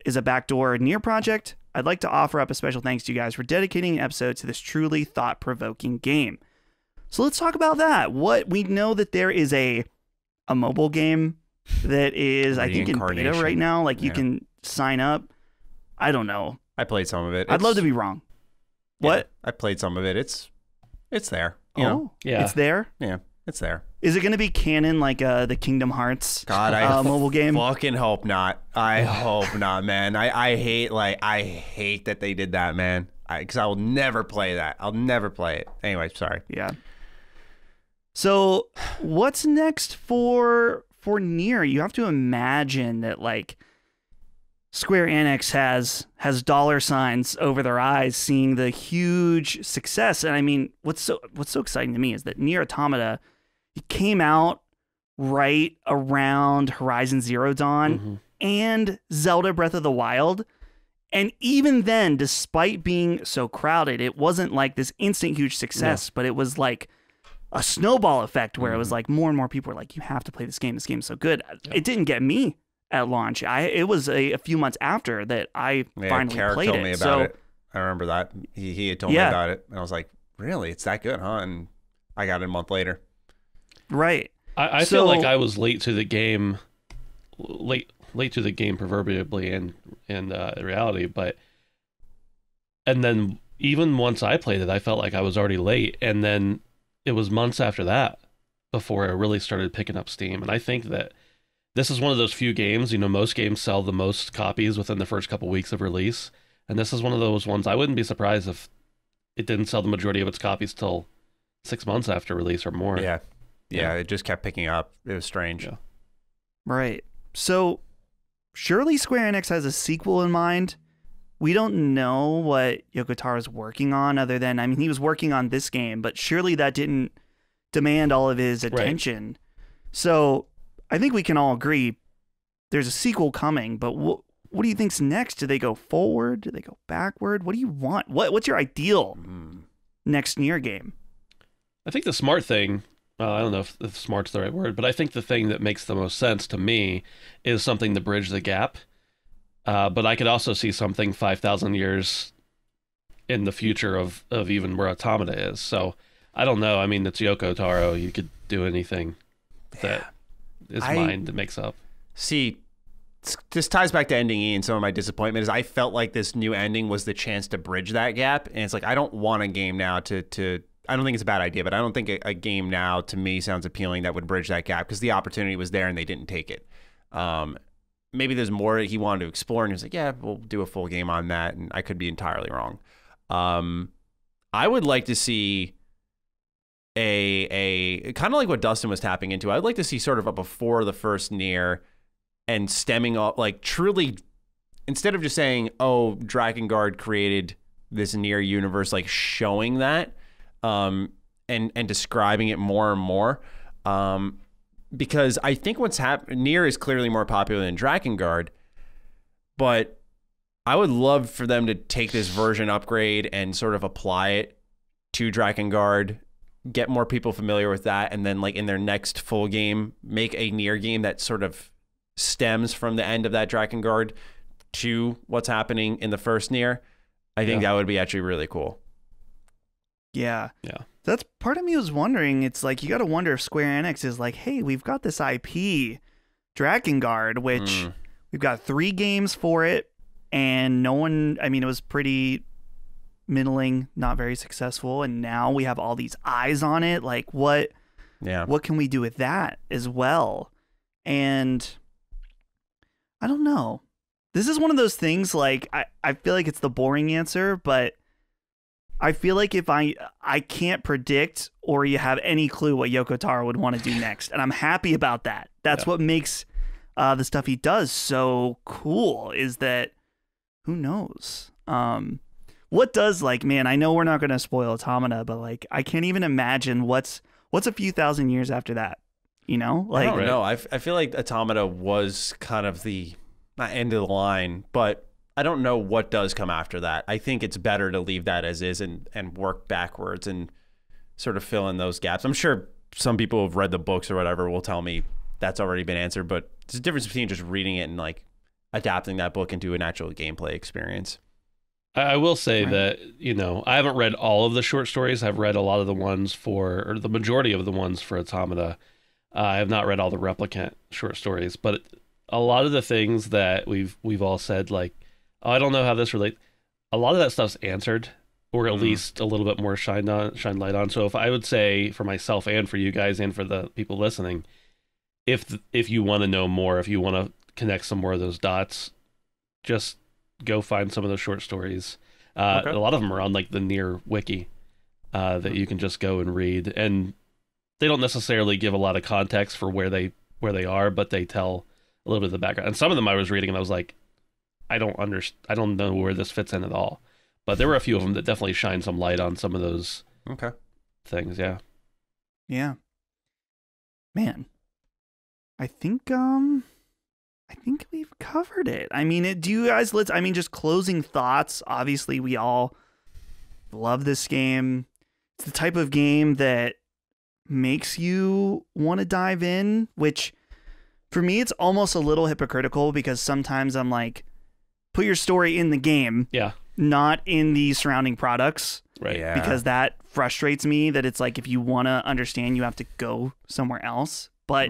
Is a backdoor NieR project? I'd like to offer up a special thanks to you guys for dedicating an episode to this truly thought-provoking game. So let's talk about that. We know that there is a mobile game that is, I think, in beta right now. Like, you can sign up. I don't know. I played some of it. I'd love to be wrong. What? Yeah, I played some of it. It's there. You know? know? Yeah. It's there? Yeah, it's there. Is it going to be canon like the Kingdom Hearts mobile game? Fucking hope not. I hope not, man. I hate that they did that, man. Because I will never play that. I'll never play it. Anyway, sorry. Yeah. So what's next for NieR? You have to imagine that like Square Enix has dollar signs over their eyes, seeing the huge success. And I mean, what's so exciting to me is that NieR Automata, it came out right around Horizon Zero Dawn and Zelda Breath of the Wild. And even then, despite being so crowded, it wasn't like this instant huge success, but it was like a snowball effect where it was like more and more people were like, you have to play this game. This game's so good. It didn't get me at launch. It was a few months after that I finally played told it. Me about it. I remember that. He had told me about it. And I was like, really? It's that good, huh? And I got it a month later. Right. I feel like I was late to the game, late to the game proverbially in reality, and then even once I played it, I felt like I was already late, and then it was months after that before it really started picking up steam. And I think that this is one of those few games, most games sell the most copies within the first couple weeks of release, and this is one of those ones I wouldn't be surprised if it didn't sell the majority of its copies till 6 months after release or more. Yeah. Yeah, it just kept picking up. It was strange. Yeah. Right. So surely Square Enix has a sequel in mind. We don't know what Yoko Taro's working on other than, I mean, he was working on this game, but surely that didn't demand all of his attention. So I think we can all agree there's a sequel coming, but what do you think's next? Do they go forward? Do they go backward? What do you want? What's your ideal next NieR game? I think the smart thing, I don't know if smart's the right word, but I think the thing that makes the most sense to me is something to bridge the gap. But I could also see something 5,000 years in the future of even where Automata is. So I don't know. I mean, it's Yoko Taro. You could do anything that is mine that makes up. See, this ties back to ending E, and some of my disappointment is I felt like this new ending was the chance to bridge that gap. And it's like, I don't want a game now to I don't think it's a bad idea, but I don't think a game now to me sounds appealing that would bridge that gap because the opportunity was there and they didn't take it. Maybe there's more he wanted to explore, and he was like, yeah, we'll do a full game on that, and I could be entirely wrong. I would like to see a kind of like what Dustin was tapping into. I'd like to see sort of a before the first NieR and stemming up, like truly, instead of just saying, oh, Drakengard created this NieR universe, like showing that and describing it more and more. Because I think what's happened, NieR is clearly more popular than Drakengard, but I would love for them to take this version upgrade and sort of apply it to Drakengard, get more people familiar with that, and then like in their next full game, make a NieR game that sort of stems from the end of that Drakengard to what's happening in the first NieR. I think that would be actually really cool. Yeah. Yeah. That's part of me was wondering, it's like, you got to wonder if Square Enix is like, hey, we've got this IP, Drakengard, which we've got 3 games for it, and no one, I mean, it was pretty middling, not very successful, and now we have all these eyes on it. Like, what can we do with that as well? And I don't know. This is one of those things, like, I feel like it's the boring answer, but I feel like if I can't predict or you have any clue what Yoko Taro would want to do next, and I'm happy about that. That's what makes the stuff he does so cool, is that who knows? What does, like, man, I know we're not going to spoil Automata, but like, I can't even imagine what's a few thousand years after that, you know? Like, I don't know. I feel like Automata was kind of the not end of the line, but I don't know what does come after that. I think it's better to leave that as is and work backwards and sort of fill in those gaps. I'm sure some people who have read the books or whatever will tell me that's already been answered, but there's a difference between just reading it and like adapting that book into an actual gameplay experience. I will say that, you know, I haven't read all of the short stories. I've read a lot of the ones or the majority of the ones for Automata. I have not read all the Replicant short stories, but a lot of the things that we've all said, like, oh, I don't know how this relates. A lot of that stuff's answered, or at least a little bit more shine light on. So if I would say for myself and for you guys and for the people listening, if you want to know more, if you want to connect some more of those dots, just go find some of those short stories. A lot of them are on like the NieR wiki that you can just go and read, and they don't necessarily give a lot of context for where they are, but they tell a little bit of the background. And some of them I was reading and I was like, I don't know where this fits in at all. But there were a few of them that definitely shine some light on some of those things. Yeah. Yeah. Man, I think we've covered it. I mean, do you guys, just closing thoughts. Obviously, we all love this game. It's the type of game that makes you want to dive in, which for me, it's almost a little hypocritical because sometimes I'm like, put your story in the game, not in the surrounding products, right? Yeah. Because that frustrates me. That it's like, if you want to understand, you have to go somewhere else. But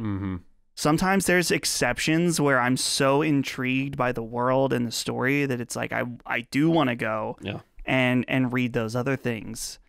sometimes there's exceptions where I'm so intrigued by the world and the story that it's like I do want to go and read those other things.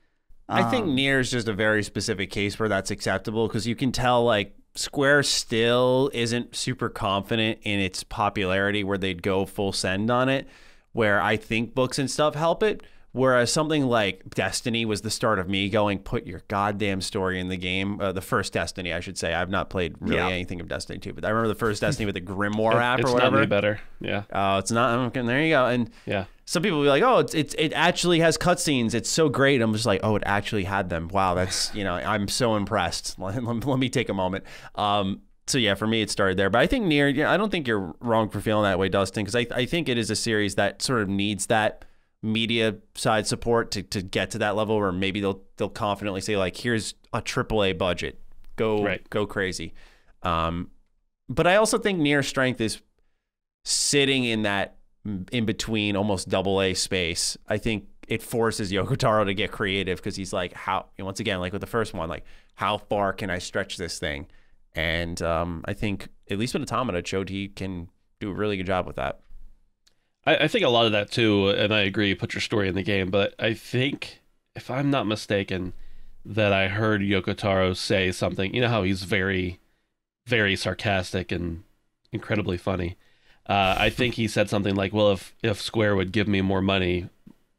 I think NieR is just a very specific case where that's acceptable because you can tell like Square still isn't super confident in its popularity where they'd go full send on it, where I think books and stuff help it. Whereas something like Destiny was the start of me going, put your goddamn story in the game. The first Destiny, I should say. I've not played really anything of Destiny 2, but I remember the first Destiny with the Grimoire app or whatever. It's not any better. Yeah. Oh, it's not. Okay, there you go. And yeah, some people will be like, oh, it actually has cutscenes. It's so great. I'm just like, oh, it actually had them. Wow, that's, I'm so impressed. Let me take a moment. So yeah, for me, it started there. But I think NieR, I don't think you're wrong for feeling that way, Dustin, because I think it is a series that sort of needs that media side support to get to that level where maybe they'll confidently say, like, here's a AAA budget. Go crazy. But I also think NieR's strength is sitting in that in between almost AA space. I think it forces Yoko Taro to get creative because he's like, once again, like with the first one, like, how far can I stretch this thing? And I think at least with Automata, it showed he can do a really good job with that. I think a lot of that too, and I agree, put your story in the game, but I think, if I'm not mistaken, that I heard Yoko Taro say something, how he's very, very sarcastic and incredibly funny. I think he said something like, well, if Square would give me more money,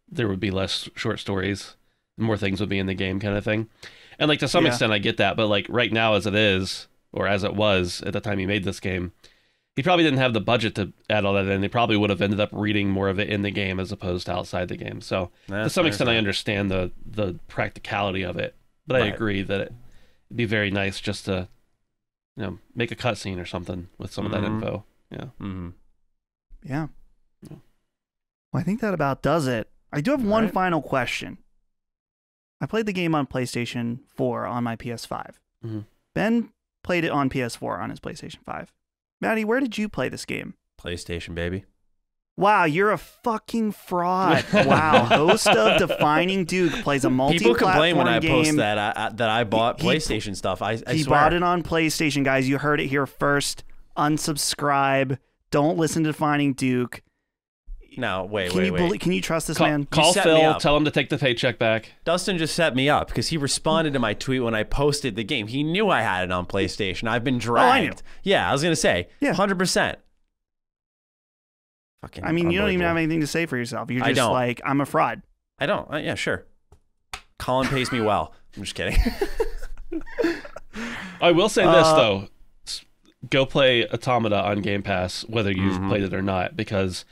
there would be less short stories, more things would be in the game, kind of thing. And like, to some extent I get that, but like right now as it is, or as it was at the time he made this game, he probably didn't have the budget to add all that in. They probably would have ended up reading more of it in the game as opposed to outside the game. So to some extent, I understand the practicality of it, but I agree that it'd be very nice just to, make a cutscene or something with some of that info. Yeah. Mm-hmm. Yeah. Well, I think that about does it. I do have one final question. I played the game on PlayStation 4 on my PS5. Mm-hmm. Ben played it on PS4 on his PlayStation 5. Matty, where did you play this game? PlayStation, baby. Wow, you're a fucking fraud. Wow, host of Defining Duke plays a multi-platform game. People complain when I post that I bought PlayStation stuff. I he swear. Bought it on PlayStation, guys. You heard it here first. Unsubscribe. Don't listen to Defining Duke. No, wait. Can you trust this man? Call Phil, tell him to take the paycheck back. Dustin just set me up because he responded to my tweet when I posted the game. He knew I had it on PlayStation. I've been dragged. Oh, I knew. Yeah, I was going to say. Yeah. 100%. I mean, you don't even have anything to say for yourself. You're just like, I'm a fraud. I don't. Yeah, sure. Colin pays me well. I'm just kidding. I will say this, though. Go play Automata on Game Pass, whether you've played it or not, because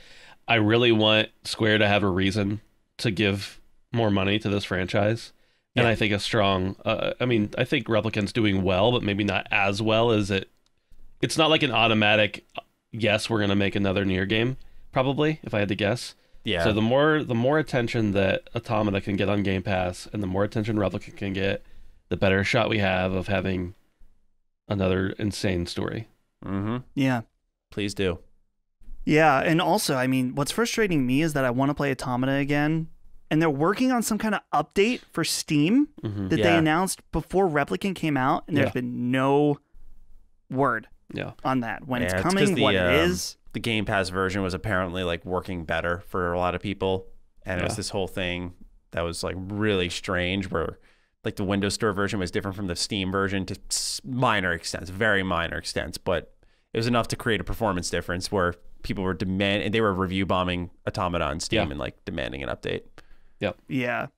I really want Square to have a reason to give more money to this franchise. Yeah. And I think a strong, I think Replicant's doing well, but maybe not as well as it. It's not like an automatic, yes, we're going to make another NieR game, probably, if I had to guess. Yeah. So the more attention that Automata can get on Game Pass and the more attention Replicant can get, the better shot we have of having another insane story. Mm-hmm. Yeah. Please do. Yeah, and also, I mean, what's frustrating me is that I want to play Automata again, and they're working on some kind of update for Steam that they announced before Replicant came out, and there's been no word on that. When it's coming, what it is. The Game Pass version was apparently like working better for a lot of people, and it was this whole thing that was like really strange where like the Windows Store version was different from the Steam version to minor extents, very minor extents, but it was enough to create a performance difference where people were they were review bombing Automata on Steam and like demanding an update. Yep. Yeah.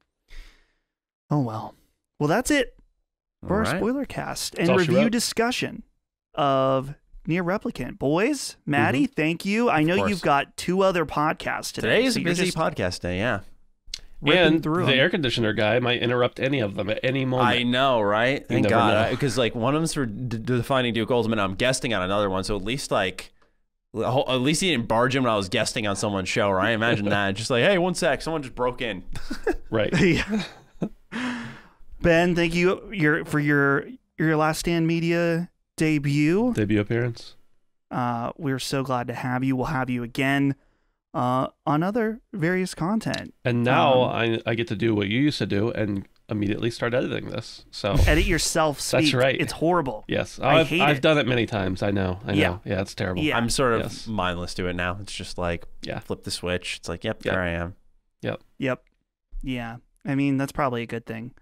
Oh well. Well, that's it for our spoiler cast and review discussion of NieR Replicant. Boys, Maddie, thank you. I know you've got 2 other podcasts today. Today is a busy podcast day, yeah. And the air conditioner guy might interrupt any of them at any moment. I know, right? Thank God. Because like one of them's for Defining Duke Ultimate. I'm guesting on another one, so at least he didn't barge in when I was guesting on someone's show, right? Imagine that. Just like, hey, one sec, someone just broke in. Right. Yeah. Ben, thank you for your Last Stand Media debut appearance. We're so glad to have you. We'll have you again on other various content. And now I get to do what you used to do and immediately start editing this. So edit yourself speak. That's right. It's horrible. Yes. I've done it many times. I know. Yeah, it's terrible. Yeah. I'm sort of mindless to it now. It's just like flip the switch. It's like, there I am. Yep. Yeah. I mean, that's probably a good thing.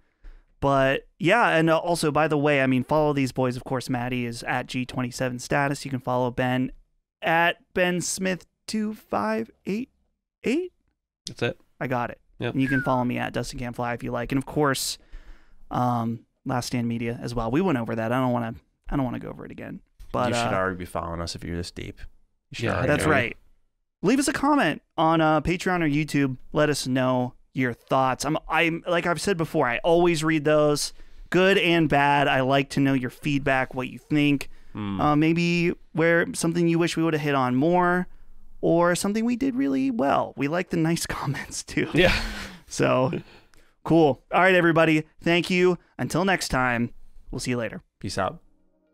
But yeah, and also, by the way, I mean, follow these boys. Of course, Maddie is at G27 status. You can follow Ben at BenSmith2588. That's it. I got it. Yep. And you can follow me at Dustin Can Fly if you like. And of course, Last Stand Media as well. We went over that. I don't want to go over it again. But you should already be following us if you're this deep. You should Yeah, already that's know it. right. Leave us a comment on Patreon or YouTube. Let us know your thoughts. I'm like I've said before, I always read those, good and bad. I like to know your feedback, what you think. Maybe where something you wish we would have hit on more, or something we did really well. We like the nice comments too. Yeah. So cool. All right, everybody. Thank you. Until next time, we'll see you later. Peace out.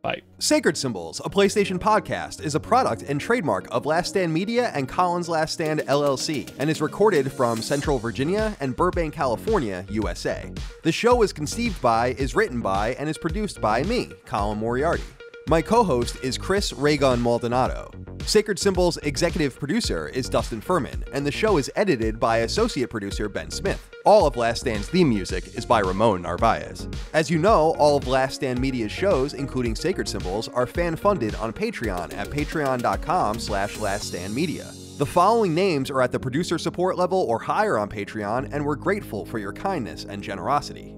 Bye. Sacred Symbols, a PlayStation podcast, is a product and trademark of Last Stand Media and Collins Last Stand LLC, and is recorded from Central Virginia and Burbank, California, USA. The show is conceived by, is written by, and is produced by me, Colin Moriarty. My co-host is Chris Raygun Maldonado. Sacred Symbols' executive producer is Dustin Furman, and the show is edited by associate producer Ben Smith. All of Last Stand's theme music is by Ramon Narvaez. As you know, all of Last Stand Media's shows, including Sacred Symbols, are fan-funded on Patreon at patreon.com/laststandmedia. The following names are at the producer support level or higher on Patreon, and we're grateful for your kindness and generosity.